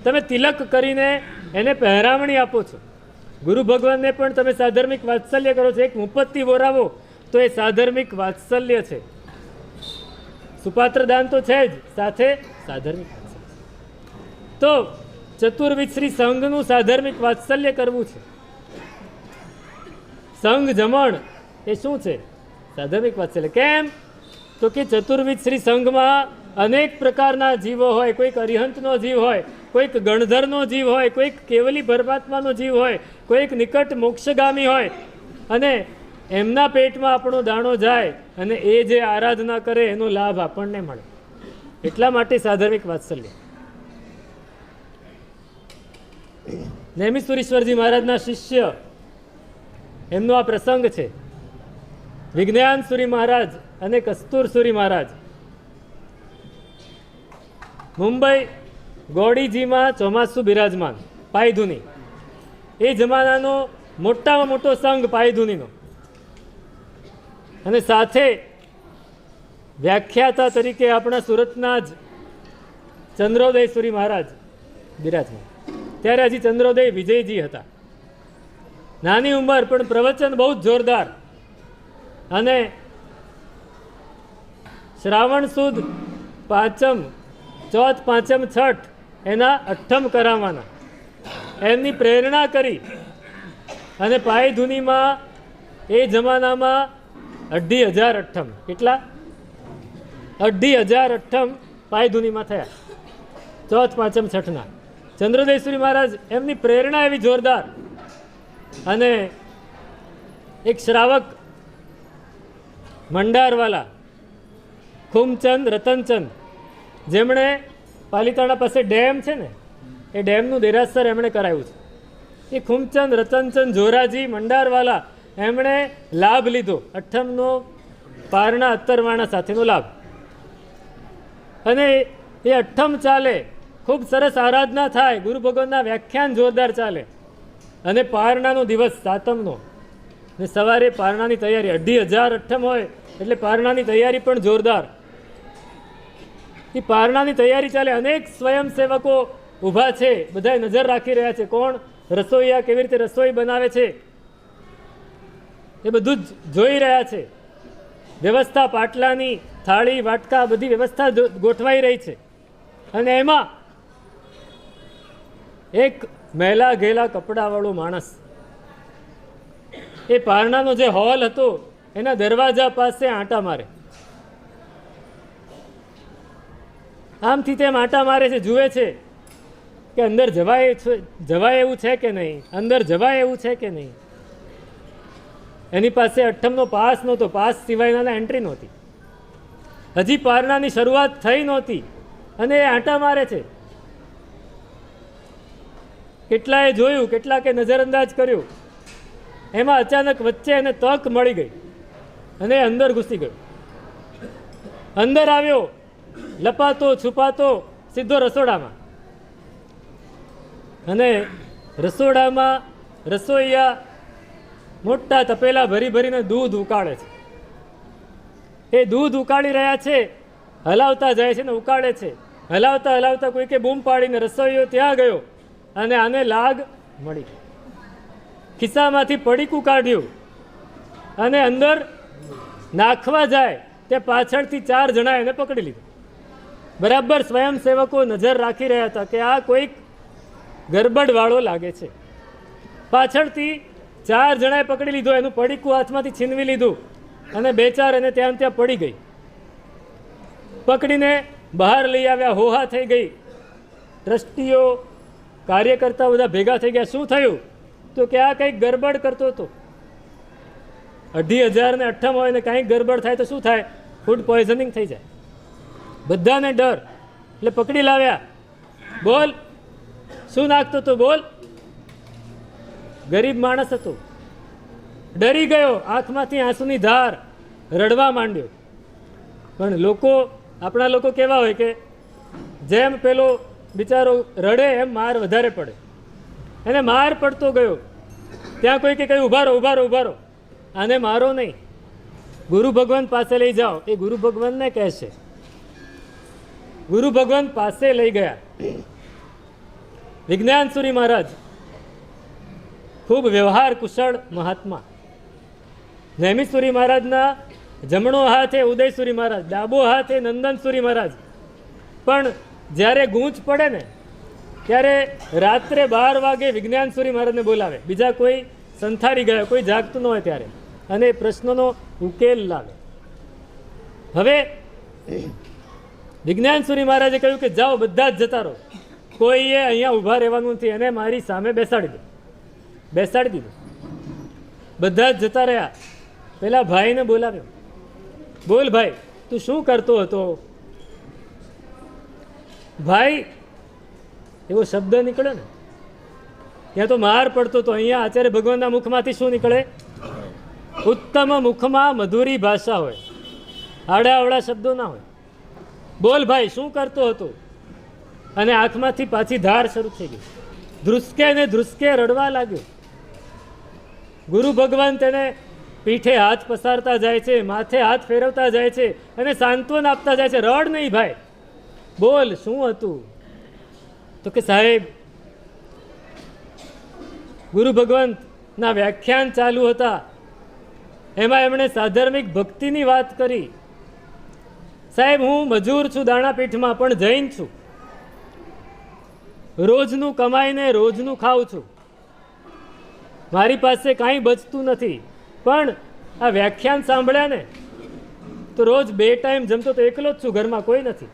તમે તિલક કરીને એને પહેરામણી આપો છો. ગુરુ ભગવાનને પણ તમે સાધર્મિક વાત્સલ્ય કરો છો. એક મુપત્તિ બોરાવો તો એ સાધર્મિક વાત્સલ્ય છે. સુપાત્ર દાન તો છે જ, સાથે સાધર્મિક વાત્સલ્ય. તો ચતુર્વિધ શ્રી સંઘનું સાધર્મિક વાત્સલ્ય કરવું છે. સંઘ જમણ એ શું છે? સાધર્મિક વાત્સલ્ય. કેમ? તો કે ચતુર્વિધ શ્રી સંઘમાં અનેક પ્રકારના જીવો હોય. કોઈક અરિહંતનો જીવ હોય, કોઈક ગણધરનો જીવ હોય, કોઈક કેવલી પરમાત્માનો જીવ હોય, કોઈક નિકટ મોક્ષગામી હોય અને એમના પેટમાં આપણો દાણો જાય અને એ જે આરાધના કરે એનો લાભ આપણને મળે. એટલા માટે સાધર્મિક વાત્સલ્ય. નેમિષુરીશ્વરજી મહારાજના શિષ્ય, એમનો આ પ્રસંગ છે. વિજ્ઞાન સુરી મહારાજ અને કસ્તુર સુરી મહારાજ મુંબઈ ગોડીજીમાં ચોમાસું બિરાજમાન, પાયધુની. એ જમાનાનો મોટામાં મોટો સંઘ પાયધુનીનો, અને સાથે વ્યાખ્યાતા તરીકે આપણા સુરતના જ ચંદ્રોદય સુરી મહારાજ બિરાજમાન. ત્યારે હજી ચંદ્રોદય વિજયજી હતા. નાની ઉંમર, પણ પ્રવચન બહુ જ જોરદાર. અને શ્રાવણ સુદ પાંચમ, ચોથ, પાંચમ, છઠ એના અઠ્ઠમ કરાવવાના એમની પ્રેરણા કરી. અને પાયધુનીમાં એ જમાનામાં 2,500 અઠ્ઠમ, કેટલા? 2,500 અઠ્ઠમ પાયધુનીમાં થયા, ચોથ, પાંચમ, છઠના. ચંદ્રોદયસુરી મહારાજ એમની પ્રેરણા એવી જોરદાર. અને એક શ્રાવક મંડારવાલા ખુમચંદ રતનચંદ, જેમણે પાલિતાણા પાસે ડેમ છે ને, એ ડેમનું દેરાસર એમણે કરાવ્યું છે. એ ખુમચંદ રતનચંદ જોરાજી મંડારવાલા, એમણે લાભ લીધો અઠ્ઠમનો પારણા અત્તરવાણા સાથેનો લાભ. અને એ અઠ્ઠમ ચાલે, ખૂબ સરસ આરાધના થાય, ગુરુ ભગવાનના વ્યાખ્યાન જોરદાર ચાલે. અને પારણાનો દિવસ સાતમનો, ને સવારે પારણાની તૈયારી. 2,500 અઠ્ઠમ હોય એટલે પારણાની તૈયારી પણ જોરદાર. એ પારણાની તૈયારી ચાલે. અનેક સ્વયંસેવકો ઊભા છે, બધા નજર રાખી રહ્યા છે. કોણ રસોઈયા કેવી રીતે રસોઈ બનાવે છે એ બધું જ જોઈ રહ્યા છે. વ્યવસ્થા, પાટલાની, થાળી, વાટકા, બધી વ્યવસ્થા ગોઠવાઈ રહી છે. અને એમાં એક મેલા ઘેલા કપડાવાળો માણસ એ પારણાનો જે હોલ હતો એના દરવાજા પાસે આંટા મારે. આમથી તેમ આંટા મારે છે, જુએ છે કે અંદર જવાય એવું છે કે નહીં, અંદર જવાય એવું છે કે નહીં. એની પાસે અઠ્ઠમનો પાસ નહોતો, પાસ સિવાયના એન્ટ્રી નહોતી. હજી પારણાની શરૂઆત થઈ નહોતી અને એ આંટા મારે છે. કેટલાએ જોયું, કેટલાકે નજરઅંદાજ કર્યું. એમાં અચાનક વચ્ચે એને તક મળી ગઈ અને અંદર ઘૂસી ગયો. અંદર આવ્યો, લપાતો છુપાતો સીધો રસોડામાં. અને રસોડામાં રસોઈયા મોટા તપેલા ભરી ભરીને દૂધ ઉકાળે છે. એ દૂધ ઉકાળી રહ્યા છે, હલાવતા જાય છે ને ઉકાળે છે. હલાવતા હલાવતા કોઈકે બૂમ પાડીને રસોઈયો ત્યાં ગયો અને આને લાગ મળી. ખિસ્સામાંથી પડીકું કાઢ્યું અને અંદર નાખવા જાય તે પાછળથી 4 જણા એને પકડી લીધો. બરાબર સ્વયંસેવકો નજર રાખી રહ્યા હતા કે આ કોઈક ગરબડવાળો લાગે છે. પાછળથી 4 જણાએ પકડી લીધો, એનું પડીકું હાથમાંથી છીનવી લીધું અને 2-4 એને ત્યાં પડી ગઈ. પકડીને બહાર લઈ આવ્યા, હોહા થઈ ગઈ. ટ્રસ્ટીઓ, કાર્યકર્તા બધા ભેગા થઈ ગયા. શું થયું? તો કે આ કંઈક ગરબડ કરતો હતો. 2,500 ને અઠ્ઠમ હોય ને કંઈક ગરબડ થાય તો શું થાય? ફૂડ પોઈઝનિંગ થઈ જાય. બધાને ડર, એટલે પકડી લાવ્યા. બોલ, શું નાખતો હતો? બોલ. ગરીબ માણસ હતો, ડરી ગયો, આંખમાંથી આંસુની ધાર, રડવા માંડ્યો. પણ લોકો, આપણા લોકો કેવા હોય કે જેમ પેલો બિચારો રડે એમ માર વધારે પડે. એને માર પડતો ગયો. ત્યાં કોઈ કે કહ્યું ઉભા રહો, ઉભા રહો, ઉભા રહો, આને મારો નહીં, ગુરુ ભગવાન પાસે લઈ જાઓ. એ ગુરુ ભગવાનને કહેશે. ગુરુ ભગવાન પાસે લઈ ગયા. વિજ્ઞાન સુરી મહારાજ ખૂબ વ્યવહાર કુશળ મહાત્મા. નેમિષુરી મહારાજના જમણો હાથે ઉદયસુરી મહારાજ, ડાબો હાથે નંદનસુરી મહારાજ. પણ જ્યારે ગૂંચ પડે ને ત્યારે રાત્રે 12 વાગે વિજ્ઞાનસુરી મહારાજને બોલાવે. બીજા કોઈ સંથારી ગયા, કોઈ જાગતું ન હોય ત્યારે, અને પ્રશ્નનો ઉકેલ લાવે. હવે વિજ્ઞાનસુરી મહારાજે કહ્યું કે જાઓ, બધા જ જતા રહો. કોઈએ અહીંયા ઊભા રહેવાનું નથી, એને મારી સામે બેસાડી દીધું. બધા જ જતા રહ્યા. પેલા ભાઈને બોલાવ્યો, બોલ ભાઈ તું શું કરતો હતો? ભાઈ એવો શબ્દ નીકળે ને, ત્યાં તો માર પડતો હતો. અહીંયા આચાર્ય ભગવાનના મુખમાંથી શું નીકળે? ઉત્તમ મુખમાં મધુરી ભાષા હોય, આડાઅવળા શબ્દો ના હોય. બોલ ભાઈ શું કરતો હતો? અને આંખમાંથી પાછી ધાર શરૂ થઈ ગઈ. ધ્રુસકે ને ધ્રુસકે રડવા લાગ્યો. ગુરુ ભગવાન તેને પીઠે હાથ પસારતા જાય છે, માથે હાથ ફેરવતા જાય છે અને સાંત્વન આપતા જાય છે. રડ નહીં ભાઈ, બોલ શું હતું? તો કે સાહેબ, ગુરુ ભગવંતના વ્યાખ્યાન ચાલુ હતા, એમાં એમણે સાધર્મિક ભક્તિની વાત કરી. સાહેબ હું મજૂર છું દાણાપીઠમાં, પણ જૈન છું. રોજનું કમાઈને રોજનું ખાઉં છું, મારી પાસે કાંઈ બચતું નથી. પણ આ વ્યાખ્યાન સાંભળ્યા ને તો રોજ 2 ટાઈમ જમતો તો એકલો જ છું, ઘરમાં કોઈ નથી.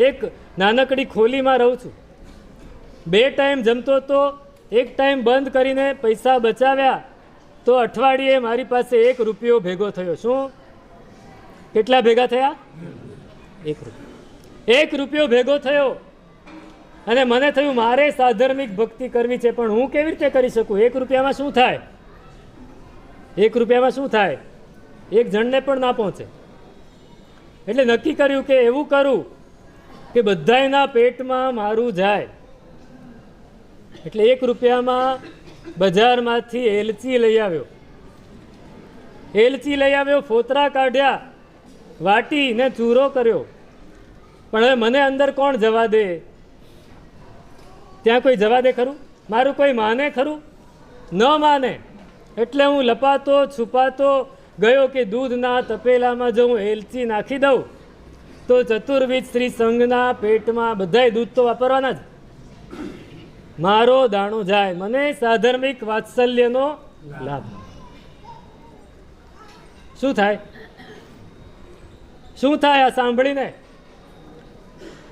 એક નાનકડી ખોલીમાં રહું છું. 2 ટાઈમ જમતો તો 1 ટાઈમ બંધ કરીને પૈસા બચાવ્યા તો અઠવાડિયે મારી પાસે 1 રૂપિયો ભેગો થયો. શું? કેટલા ભેગા થયા? 1 રૂપિયો. 1 રૂપિયો ભેગો થયો અને મને થયું મારે સાધર્મિક ભક્તિ કરવી છે, પણ હું કેવી રીતે કરી શકું? 1 રૂપિયામાં શું થાય? 1 રૂપિયામાં શું થાય? 1 જણને પણ ના પહોંચે. એટલે નક્કી કર્યું કે એવું કરું કે બધાયના પેટમાં મારું જાય. એટલે 1 રૂપિયામાં બજારમાંથી એલચી લઈ આવ્યો, ફોતરા કાઢ્યા, વાટીને ચૂરો કર્યો. પણ હવે મને અંદર કોણ જવા દે? ત્યાં કોઈ જવા દે ખરું? મારું કોઈ માને ખરું? ન માને. એટલે હું લપાતો છુપાતો ગયો કે દૂધના તપેલામાં જો હું એલચી નાખી દઉં તો ચતુર્વિધ શ્રી સંઘના પેટમાં બધાય દૂધ તો વાપરવાના જ, મારો દાણો જાય, મને સાધર્મિક વાત્સલ્યનો લાભ. શું થાય? શું થાય? આ સાંભળીને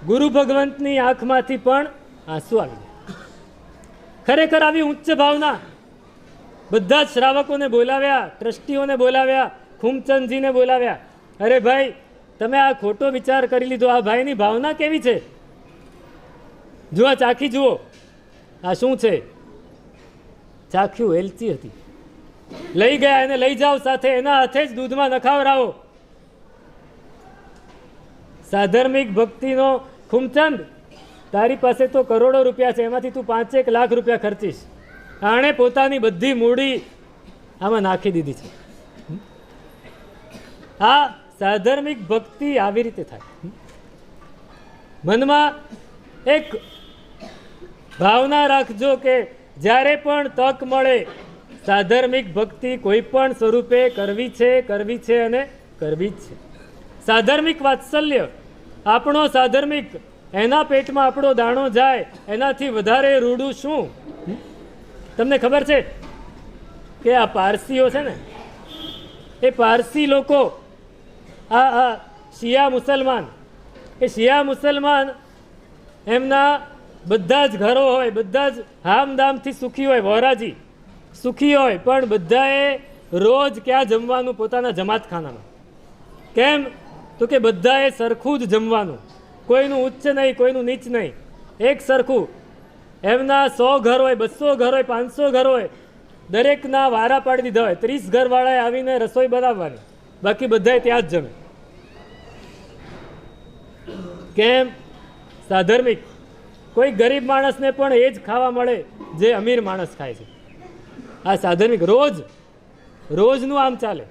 ગુરુ ભગવંતની આંખમાંથી પણ આંસુ આવી ગયા. ખરેખર આવી ઉચ્ચ ભાવના. બધા જ શ્રાવકોને બોલાવ્યા, ટ્રસ્ટીઓને બોલાવ્યા, ખુમચંદજીને બોલાવ્યા. અરે ભાઈ તમે આ ખોટો વિચાર કરી લીધો. આ ભાઈની ભાવના કેવી છે જુઓ, ચાખી જુઓ. આ શું છે? ચાખ્યું, એલચી હતી. લઈ ગયા, એને લઈ જાઓ સાથે, એના હાથે જ દૂધમાં નખાવરાવો. સાધર્મિક ભક્તિનો ખુમચંદ, તારી પાસે તો કરોડો રૂપિયા છે, એમાંથી તું 5-1 લાખ રૂપિયા ખર્ચીશ. આણે પોતાની બધી મૂડી આમાં નાખી દીધી છે. આ સાધર્મિક ભક્તિ આવી રીતે થાય. મનમાં એક ભાવના રાખજો કે જ્યારે પણ તક મળે સાધર્મિક ભક્તિ કોઈ પણ સ્વરૂપે કરવી છે અને કરવી જ છે. સાધર્મિક વાત્સલ્ય, આપણો સાધર્મિક, એના પેટમાં આપણો દાણો જાય, એનાથી વધારે રૂડું શું? તમને ખબર છે કે આ પારસીઓ છે ને, એ પારસી લોકો, આ શિયા મુસલમાન, એ શિયા મુસલમાન એમના બધા જ ઘરો હોય, બધા જ હામદામથી સુખી હોય, વોરાજી સુખી હોય, પણ બધાએ રોજ ક્યાં જમવાનું? પોતાના જમાતખાનામાં. કેમ? તો કે બધાએ સરખું જ જમવાનું, કોઈનું ઉચ્ચ નહીં, કોઈનું નીચ નહીં, એક સરખું. એમના 100 ઘર હોય, 200 ઘર હોય, 500 ઘર હોય, દરેકના વારા પાડી દીધા હોય. 30 ઘરવાળાએ આવીને રસોઈ બનાવવાની, બાકી બધાએ ત્યાં જ જમે. કેમ? સાધર્મિક. કોઈ ગરીબ માણસને પણ એ જ ખાવા મળે જે અમીર માણસ ખાય છે. આ સાધર્મિક. રોજનું આમ ચાલે.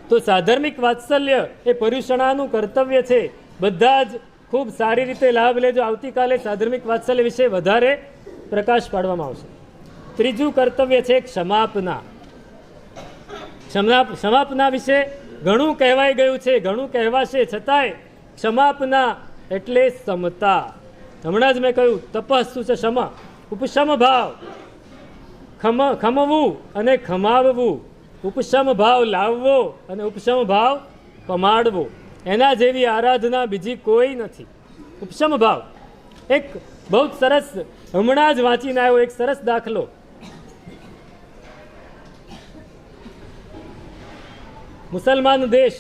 તો સાધર્મિક વાત્સલ્ય એ પર્યુષણાનું કર્તવ્ય છે. બધા જ ખૂબ સારી રીતે લાભ લેજો. આવતીકાલે સાધર્મિક વાત્સલ્ય વિશે વધારે પ્રકાશ પાડવામાં આવશે. ત્રીજું કર્તવ્ય છે ક્ષમાપના. ક્ષમાપના વિશે ઘણું કહેવાઈ ગયું છે, ઘણું કહેવાશે, છતાંય ક્ષમાપના એટલે સમતા. હમણાં જ મેં કહ્યું, તપસ્સુ છે ક્ષમ, ઉપશમ ભાવ, ખમવું અને ખમાવવું, ઉપશમ ભાવ લાવવો અને ઉપશમ ભાવ પમાડવો. એના જેવી આરાધના બીજી કોઈ નથી. ઉપશમ ભાવ, એક બહુ જ સરસ, હમણાં જ વાંચીને આવ્યો એક સરસ દાખલો. મુસલમાન દેશ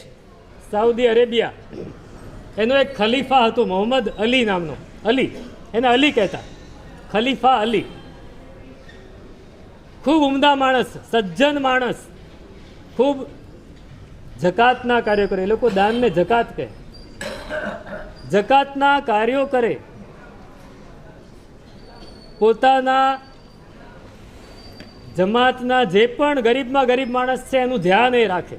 સાઉદી અરેબિયા, એનો એક ખલીફા હતો મોહમ્મદ અલી નામનો. અલી, એને અલી કહેતા, ખલીફા અલી. ખૂબ ઉમદા માણસ, સજ્જન માણસ, ખૂબ જકાતના કાર્યો કરે. એ લોકો દાનને જકાત કહે. જકાતના કાર્યો કરે, પોતાના જમાતના જે પણ ગરીબમાં ગરીબ માણસ છે એનું ધ્યાન એ રાખે.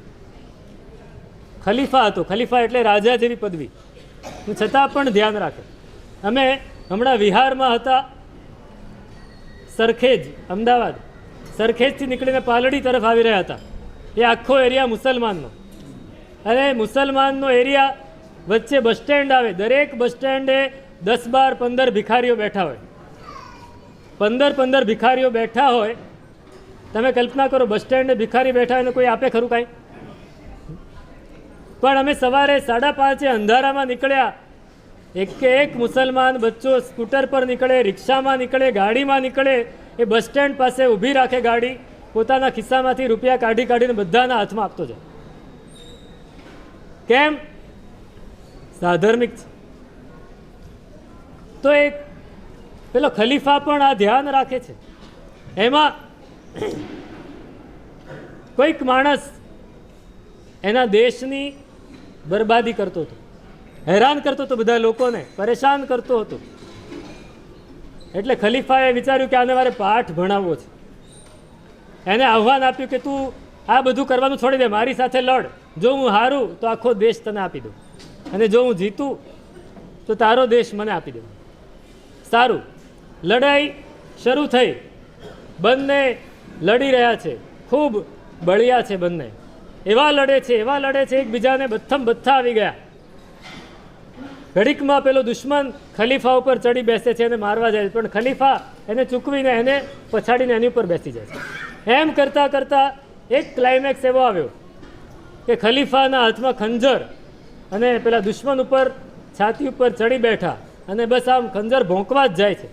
ખલીફા હતો. ખલીફા એટલે રાજા જેવી પદવી, છતાં પણ ધ્યાન રાખે. અમે હમણાં વિહારમાં હતા, સરખેજ, અમદાવાદ. સરખેજથી નીકળીને પાલડી તરફ આવી રહ્યા હતા. એ આખો એરિયા મુસલમાનનો, અને મુસલમાનનો એરિયા, વચ્ચે બસ સ્ટેન્ડ આવે. દરેક બસ સ્ટેન્ડે 10, 12, 15 ભિખારીઓ બેઠા હોય. 15 ભિખારીઓ બેઠા હોય. તમે કલ્પના કરો, બસ સ્ટેન્ડે ભિખારી બેઠા હોય ને કોઈ આપે ખરું કાંઈ? પણ અમે સવારે 5:30 અંધારામાં નીકળ્યા. એક મુસલમાન બચ્ચો સ્કૂટર પર નીકળે, રિક્ષામાં નીકળે, ગાડીમાં નીકળે, એ બસ સ્ટેન્ડ પાસે ઊભી રાખે ગાડી, પોતાના ખિસ્સામાંથી રૂપિયા કાઢી કાઢીને બધાના હાથમાં આપતો જાય. કેમ? સાધર્મિક છે. તો એક પેલો ખલીફા પણ આ ધ્યાન રાખે છે. એમાં કોઈક માણસ એના દેશની બરબાદી કરતો હતો, હેરાન કરતો હતો, બધા લોકોને પરેશાન કરતો હતો. એટલે ખલીફાએ વિચાર્યું કે આને મારે પાઠ ભણાવવો છે. એને આહ્વાન આપ્યું કે તું આ બધું કરવાનું છોડી દે, મારી સાથે લડ. જો હું હારું તો આખો દેશ તને આપી દઉં, અને જો હું જીતું તો તારો દેશ મને આપી દઉં. સારું, લડાઈ શરૂ થઈ. બંને લડી રહ્યા છે, ખૂબ બળિયા છે બંને. એવા લડે છે એકબીજાને બથ્થા આવી ગયા. ઘડીકમાં પેલો દુશ્મન ખલીફા ઉપર ચડી બેસે છે અને મારવા જાય છે, પણ ખલીફા એને ચૂકવીને એને પછાડીને એની ઉપર બેસી જાય છે. એમ કરતાં કરતાં એક ક્લાઇમેક્સ એવો આવ્યો કે ખલીફાના હાથમાં ખંજર, અને પેલા દુશ્મન ઉપર છાતી ઉપર ચડી બેઠા, અને બસ આમ ખંજર ભોંકવા જ જાય છે.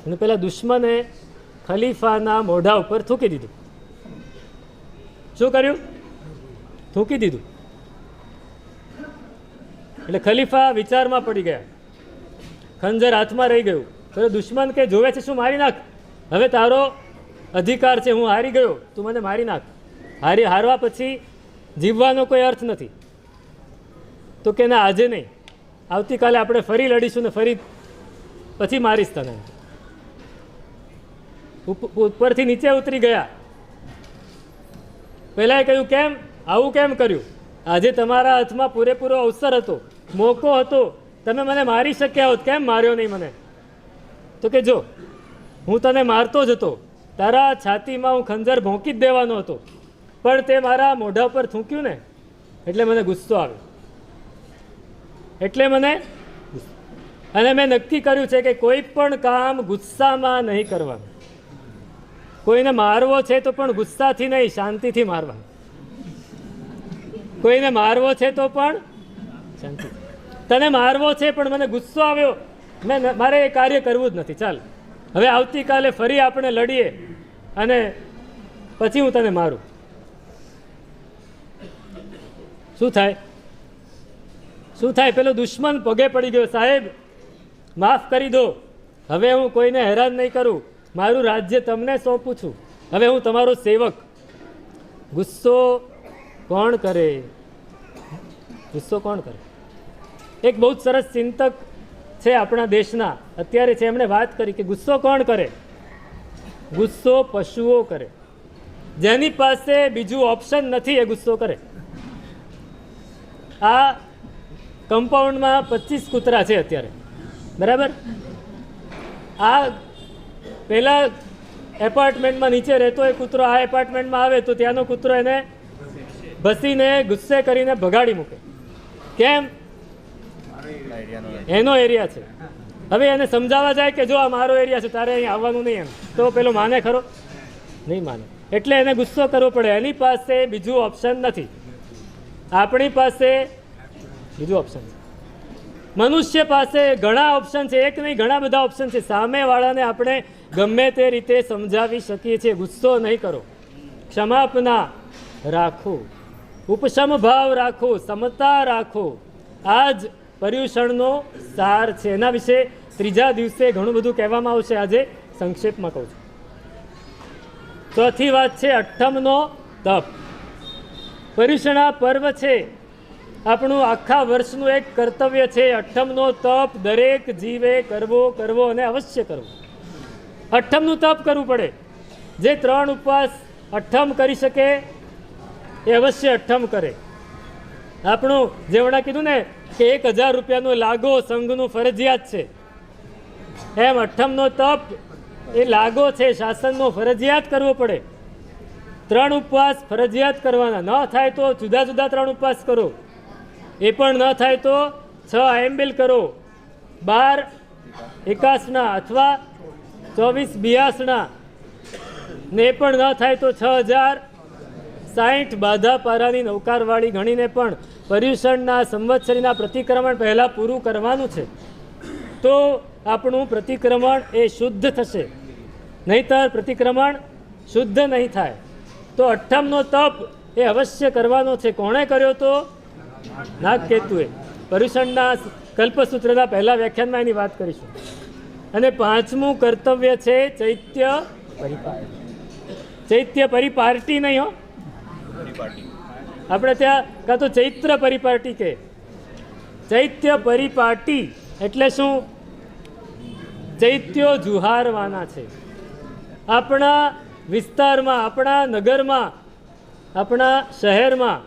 અને પેલા દુશ્મને ખલીફાના મોઢા ઉપર થૂકી દીધું. શું કર્યું? થૂકી દીધું. એટલે ખલીફા વિચારમાં પડી ગયા. ખંજર હાથમાં રહી ગયું. પેલો દુશ્મન કે જોવે છે શું? મારી નાખ, હવે તારો અધિકાર છે, હું હારી ગયો, તું મને મારી નાખ. હારવા પછી જીવવાનો કોઈ અર્થ નથી. તો કે ના, આજે નહીં, આવતીકાલે આપણે ફરી લડીશું ને ફરી પછી મારીશ તને. ઉપરથી નીચે ઉતરી ગયા. પહેલાં કહ્યું કેમ આવું કેમ કર્યું? આજે તમારા હાથમાં પૂરેપૂરો અવસર હતો, મોકો હતો, તમે મને મારી શક્યા હોત, કેમ માર્યો નહીં મને? તો કે જો, હું તને મારતો જ હતો, તારા છાતીમાં હું ખંજર ભોંકી જ દેવાનો હતો, પણ તે મારા મોઢા પર થૂંક્યું ને, એટલે મને ગુસ્સો આવ્યો. અને મેં નક્કી કર્યું છે કે કોઈ પણ કામ ગુસ્સામાં નહીં કરવાનું. કોઈને મારવો છે તો પણ ગુસ્સાથી નહીં, શાંતિથી મારવાનું. કોઈને મારવો છે તો પણ શાંતિ. તને મારવો છે પણ મને ગુસ્સો આવ્યો, મારે એ કાર્ય કરવું જ નથી. ચાલ, હવે આવતીકાલે ફરી આપણે લડીએ અને પછી હું તને મારું. શું થાય? પેલો દુશ્મન પગે પડી ગયો, સાહેબ માફ કરી દો, હવે હું કોઈને હેરાન નહીં કરું, મારું રાજ્ય તમને સોંપું છું, હવે હું તમારો સેવક. ગુસ્સો કોણ કરે? એક બહુ જ સરસ ચિંતક છે આપણા દેશના, અત્યારે છે, એમણે વાત કરી કે ગુસ્સો કોણ કરે? ગુસ્સો પશુઓ કરે. જેની પાસે બીજું ઓપ્શન નથી એ ગુસ્સો કરે. આ કમ્પાઉન્ડમાં 25 કૂતરા છે અત્યારે, બરાબર? આ પહેલા એપાર્ટમેન્ટમાં નીચે રહેતો એ કૂતરો આ એપાર્ટમેન્ટમાં આવે તો ત્યાંનો કૂતરો એને ભસીને ગુસ્સે કરીને ભગાડી મૂકે. કેમ? એનો એરિયા છે. હવે એને સમજાવવા જાય કે જો આ મારો એરિયા છે, તારે અહીં આવવાનું નહીં, એમ તો પેલો માને ખરો? નહીં માને. એટલે એને ગુસ્સો કરવો પડે. એની પાસે બીજું ઓપ્શન નથી, આપણી પાસે બીજું ઓપ્શન છે. મનુષ્ય પાસે ઘણા ઓપ્શન છે, એક નહીં ઘણા બધા ઓપ્શન છે. સામેવાળાને આપણે ગમે તે રીતે સમજાવી શકીએ છીએ. ગુસ્સો નહીં કરો, ક્ષમાપના રાખો, ઉપશમ ભાવ રાખો, સમતા રાખો. આ જ પર્યુષણનો સાર છે. એના વિશે ત્રીજા દિવસે ઘણું બધું કહેવામાં આવશે. આજે સંક્ષેપમાં કહું છું. ચોથી વાત છે અઠ્ઠમનો તપ. પર્યુષણા પર્વ છે, આપણું આખા વર્ષનું એક કર્તવ્ય છે. અઠ્ઠમનો તપ દરેક જીવે કરવો અને અવશ્ય કરવો. અઠ્ઠમનું તપ કરવું પડે. જે 3 ઉપવાસ અઠ્ઠમ કરી શકે એ અવશ્ય અઠ્ઠમ કરે. આપણું જેવડા કીધું ને કે 1000 રૂપિયાનો લાગો સંઘનું ફરજિયાત છે, એમ અઠ્ઠમનો તપ એ લાગો છે, શાસનનો ફરજિયાત કરવો પડે. 3 ઉપવાસ ફરજિયાત કરવાના. ન થાય તો જુદા જુદા 3 ઉપવાસ કરો. એ પણ ન થાય તો 6 આયંબિલ કરો, 12 એકાસના અથવા 24 બિયાસના. ને એ પણ ન થાય તો 6060 બાધા પારાની નૌકારવાળી ગણીને પણ પર્યુષણના સંવત્સરીના પ્રતિક્રમણ પહેલાં પૂરું કરવાનું છે. તો આપણું પ્રતિક્રમણ એ શુદ્ધ થશે, નહીંતર પ્રતિક્રમણ શુદ્ધ નહીં થાય. તો અઠ્ઠમનો તપ એ અવશ્ય કરવાનો છે. કોણે કર્યો? તો નાગકેતુએ. પર્યુષણના કલ્પસૂત્રના પહેલા વ્યાખ્યાનમાં એની વાત કરીશું. અને 5મું કર્તવ્ય છે ચૈત્ય પરિપાટી. ચૈત્ય પરિપાટી નહીં હો, આપણે ત્યાં કાં તો ચૈત્ર પરિપાટી કે. ચૈત્ય પરિપાટી એટલે શું? ચૈત્યો જુહારવાના છે. આપણા વિસ્તારમાં, આપણા નગરમાં, આપણા શહેરમાં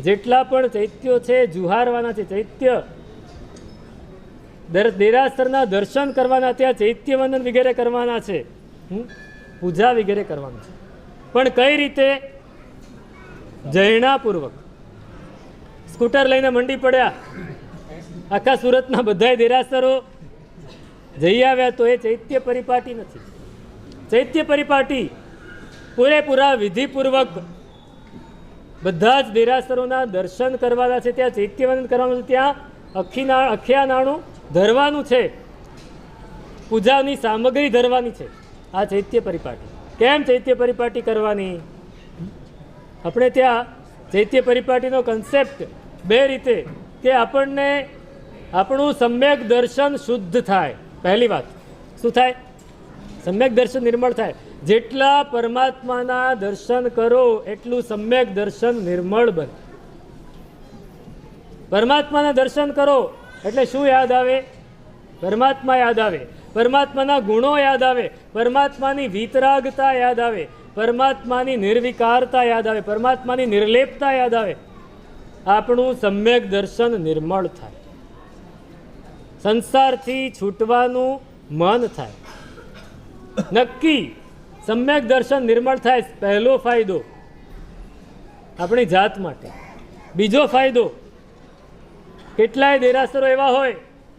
જેટલા પણ ચૈત્યો છે જુહારવાના છે. ચૈત્ય દેરાસરના દર્શન કરવાના, ત્યાં ચૈત્ય વંદન વગેરે કરવાના છે, પૂજા વગેરે કરવાનું છે. પણ કઈ રીતે? જૈણાપૂર્વક. સ્કૂટર લઈને મંડી પડ્યા, આખા સુરતના બધાય દેરાસરો જઈ આવ્યા, તો એ ચૈત્ય પરિપાટી નથી. ચૈત્ય પરિપાટી પૂરેપૂરા વિધિપૂર્વક બધા જ દેરાસરોના દર્શન કરવાના છે, ત્યાં ચૈત્યવંદન કરવાનું છે, ત્યાં અખિયા નાણું ધરવાનું છે, પૂજાની સામગ્રી ધરવાની છે. આ ચૈત્ય પરિપાટી. કેમ ચૈત્ય પરિપાટી કરવાની? આપણે ત્યાં ચૈત્ય પરિપાટીનો કન્સેપ્ટ 2 રીતે કે આપણને આપણું સમ્યક દર્શન શુદ્ધ થાય. પહેલી વાત શું થાય? સમ્યક દર્શન નિર્મળ થાય. જેટલા પરમાત્માના દર્શન કરો એટલું સમ્યક દર્શન નિર્મળ બને. પરમાત્માના દર્શન કરો એટલે શું યાદ આવે? પરમાત્મા યાદ આવે, પરમાત્માના ગુણો યાદ આવે, પરમાત્માની વિતરાગતા યાદ આવે, પરમાત્માની નિર્વિકારતા યાદ આવે, પરમાત્માની નિર્લેપતા યાદ આવે. આપણું સમ્યક દર્શન નિર્મળ થાય, સંસારથી છૂટવાનું મન થાય. નક્કી સમ્યક દર્શન નિર્મળ થાય. પહેલો ફાયદો આપણી જાત માટે. બીજો ફાયદો, કેટલાય દેરાસરો એવા હોય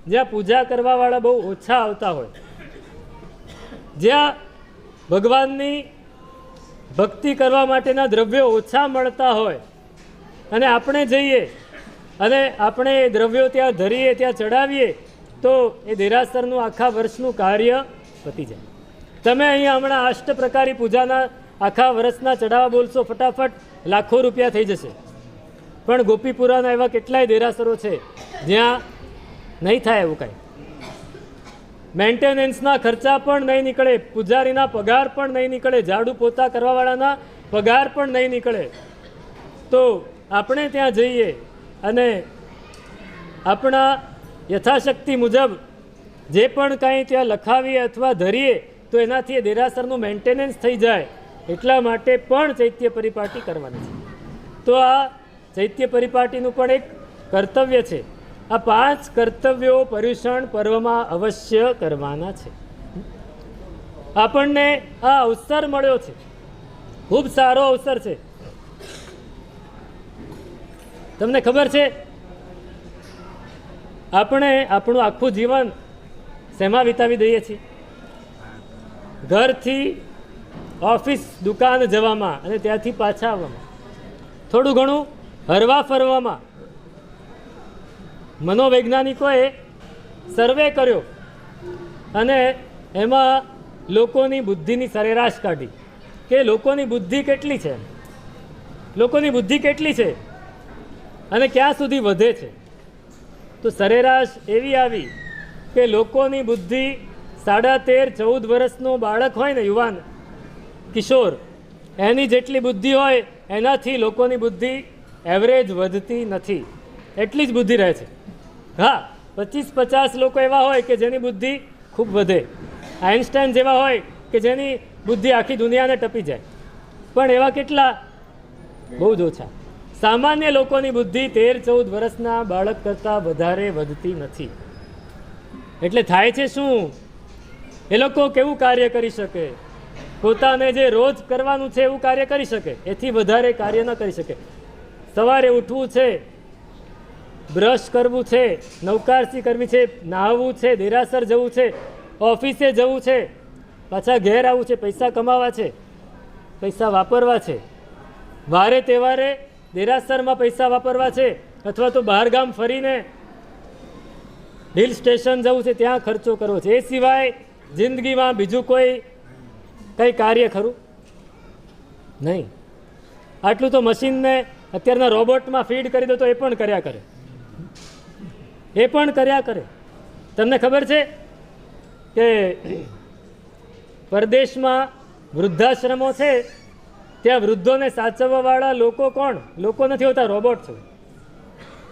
જ્યાં પૂજા કરવાવાળા બહુ ઓછા આવતા હોય, જ્યાં ભગવાનની ભક્તિ કરવા માટેના દ્રવ્યો ઓછા મળતા હોય, અને આપણે જઈએ અને આપણે એ દ્રવ્યો ત્યાં ધરીએ, ત્યાં ચડાવીએ, તો એ દેરાસરનું આખા વર્ષનું કાર્ય પતી જાય. તમે અહીંયા હમણાં 8 પ્રકારી પૂજાના આખા વર્ષના ચડાવવા બોલશો, ફટાફટ લાખો રૂપિયા થઈ જશે. પણ ગોપીપુરાના એવા કેટલાય દેરાસરો છે જ્યાં નહીં થાય એવું કાંઈ. મેન્ટેનન્સના ખર્ચા પણ નહીં નીકળે, પૂજારીના પગાર પણ નહીં નીકળે, ઝાડુ પોતા કરવાવાળાના પગાર પણ નહીં નીકળે. તો આપણે ત્યાં જઈએ અને આપણા યથાશક્તિ મુજબ જે પણ કાંઈ ત્યાં લખાવીએ અથવા ધરીએ તો એનાથી દેરાસરનું મેન્ટેનન્સ થઈ જાય. એટલા માટે પણ ચૈત્ય પરિપાટી કરવાની છે. તો આ ચૈત્ય પરિપાટીનું પણ એક કર્તવ્ય છે. આ 5 કર્તવ્યો પર્યુષણ પર્વમાં અવશ્ય કરવાના છે. આપણને આ અવસર મળ્યો છે, ખૂબ સારો અવસર છે. તમને ખબર છે આપણે આપણું આખું જીવન શેમાં વિતાવી દઈએ છીએ? ઘરથી ઓફિસ, દુકાન જવામાં અને ત્યાંથી પાછા આવવામાં, થોડું ઘણું હરવા ફરવામાં. મનોવૈજ્ઞાનિકોએ સર્વે કર્યો અને એમાં લોકોની બુદ્ધિની સરેરાશ કાઢી કે લોકોની બુદ્ધિ કેટલી છે, લોકોની બુદ્ધિ કેટલી છે અને ક્યાં સુધી વધે છે. તો સરેરાશ એવી આવી કે લોકોની બુદ્ધિ 13-14 વર્ષનો બાળક હોય ને, યુવાન કિશોર, એની જેટલી બુદ્ધિ હોય એનાથી લોકોની બુદ્ધિ એવરેજ વધતી નથી, એટલી જ બુદ્ધિ રહે છે. હા, 25-50 લોકો એવા હોય કે જેની બુદ્ધિ ખૂબ વધે, આઇન્સ્ટાઈન જેવા હોય કે જેની બુદ્ધિ આખી દુનિયાને ટપી જાય, પણ એવા કેટલા? બહુ જ ઓછા. સામાન્ય લોકોની બુદ્ધિ 13-14 વર્ષના બાળક કરતાં વધારે વધતી નથી. એટલે થાય છે શું? એ લોકો કેવું કાર્ય કરી શકે? પોતાને જે રોજ કરવાનું છે એવું કાર્ય કરી શકે, એથી વધારે કાર્ય ન કરી શકે. સવારે ઉઠવું છે, બ્રશ કરવું છે, નવકારસી કરવી છે, નાહવું છે, દેરાસર જવું છે, ઓફિસે જવું છે, પાછા ઘેર આવવું છે, પૈસા કમાવા છે, પૈસા વાપરવા છે, વારે તહેવારે દેરાસરમાં પૈસા વાપરવા છે, અથવા તો બહાર ગામ ફરીને હિલ સ્ટેશન જવું છે, ત્યાં ખર્ચો કરવો છે. એ સિવાય જિંદગીમાં બીજું કંઈ કાર્ય ખરું? નહીં. આટલું તો મશીનને અત્યારના રોબોટમાં ફીડ કરી દો તો એ પણ કર્યા કરે, એ પણ કર્યા કરે. તમને ખબર છે કે પરદેશમાં વૃદ્ધાશ્રમો છે, ત્યાં વૃદ્ધોને સાચવવાવાળા લોકો કોણ? લોકો નથી હોતા, રોબોટ છે.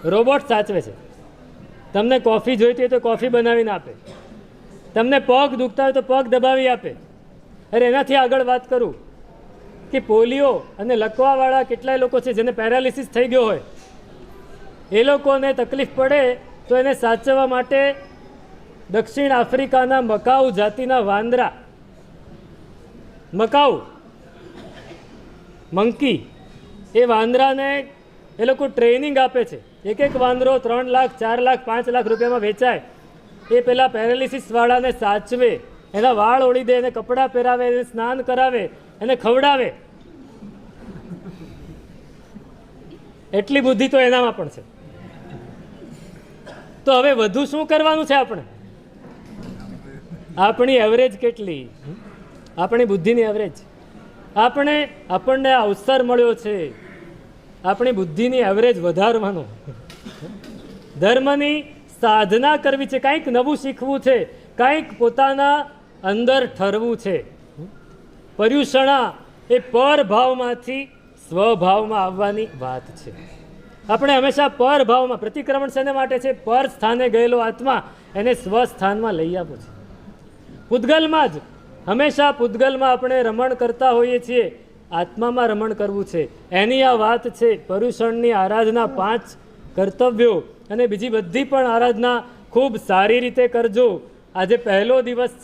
રોબોટ સાચવે છે. તમને કોફી જોઈતી હોય તો કોફી બનાવીને આપે, તમને પગ દુખતા હોય તો પગ દબાવી આપે. અરે એનાથી આગળ વાત કરું કે પોલિયો અને લકવાવાળા કેટલાય લોકો છે જેને પેરાલિસિસ થઈ ગયો હોય, એ લોકોને તકલીફ પડે તો એને સાચવવા માટે દક્ષિણ આફ્રિકાના મકાઉ જાતિના વાંદરા, મકાઉ મંકી, એ વાંદરાને એ લોકો ટ્રેનિંગ આપે છે. એક વાંદરો 3 લાખ, 4 લાખ, 5 લાખ રૂપિયામાં વેચાય. એ પેલા પેરાલિસિસવાળાને સાચવે, એના વાળ ઓળી દે, એને કપડાં પહેરાવે, એને સ્નાન કરાવે, એને ખવડાવે. એટલી બુદ્ધિ તો એનામાં પણ છે. તો હવે વધુ શું કરવાનું છે આપણે? આપણી એવરેજ કેટલી? આપણી બુદ્ધિની એવરેજ. આપણને અવસર મળ્યો છે આપણી બુદ્ધિની એવરેજ વધારવાનો, ધર્મની સાધના કરવી છે, કંઈક નવું શીખવું છે, કંઈક પોતાના અંદર ઠરવું છે. પર્યુષણા એ પરભાવમાંથી સ્વભાવમાં આવવાની વાત છે. આપણે હંમેશા પરભાવમાં, પ્રતિક્રમણ શેને માટે છે? પર સ્થાને ગયેલો આત્મા એને સ્વસ્થાનમાં લઈ આપો છે. પૂતગલમાં જ હંમેશા પૂતગલમાં આપણે રમણ કરતા હોઈએ છીએ, આત્મામાં રમણ કરવું છે. એની આ વાત છે. પર્યુષણની આરાધના 5 કર્તવ્યો અને બીજી બધી પણ આરાધના ખૂબ સારી રીતે કરજો. આજે પહેલો દિવસ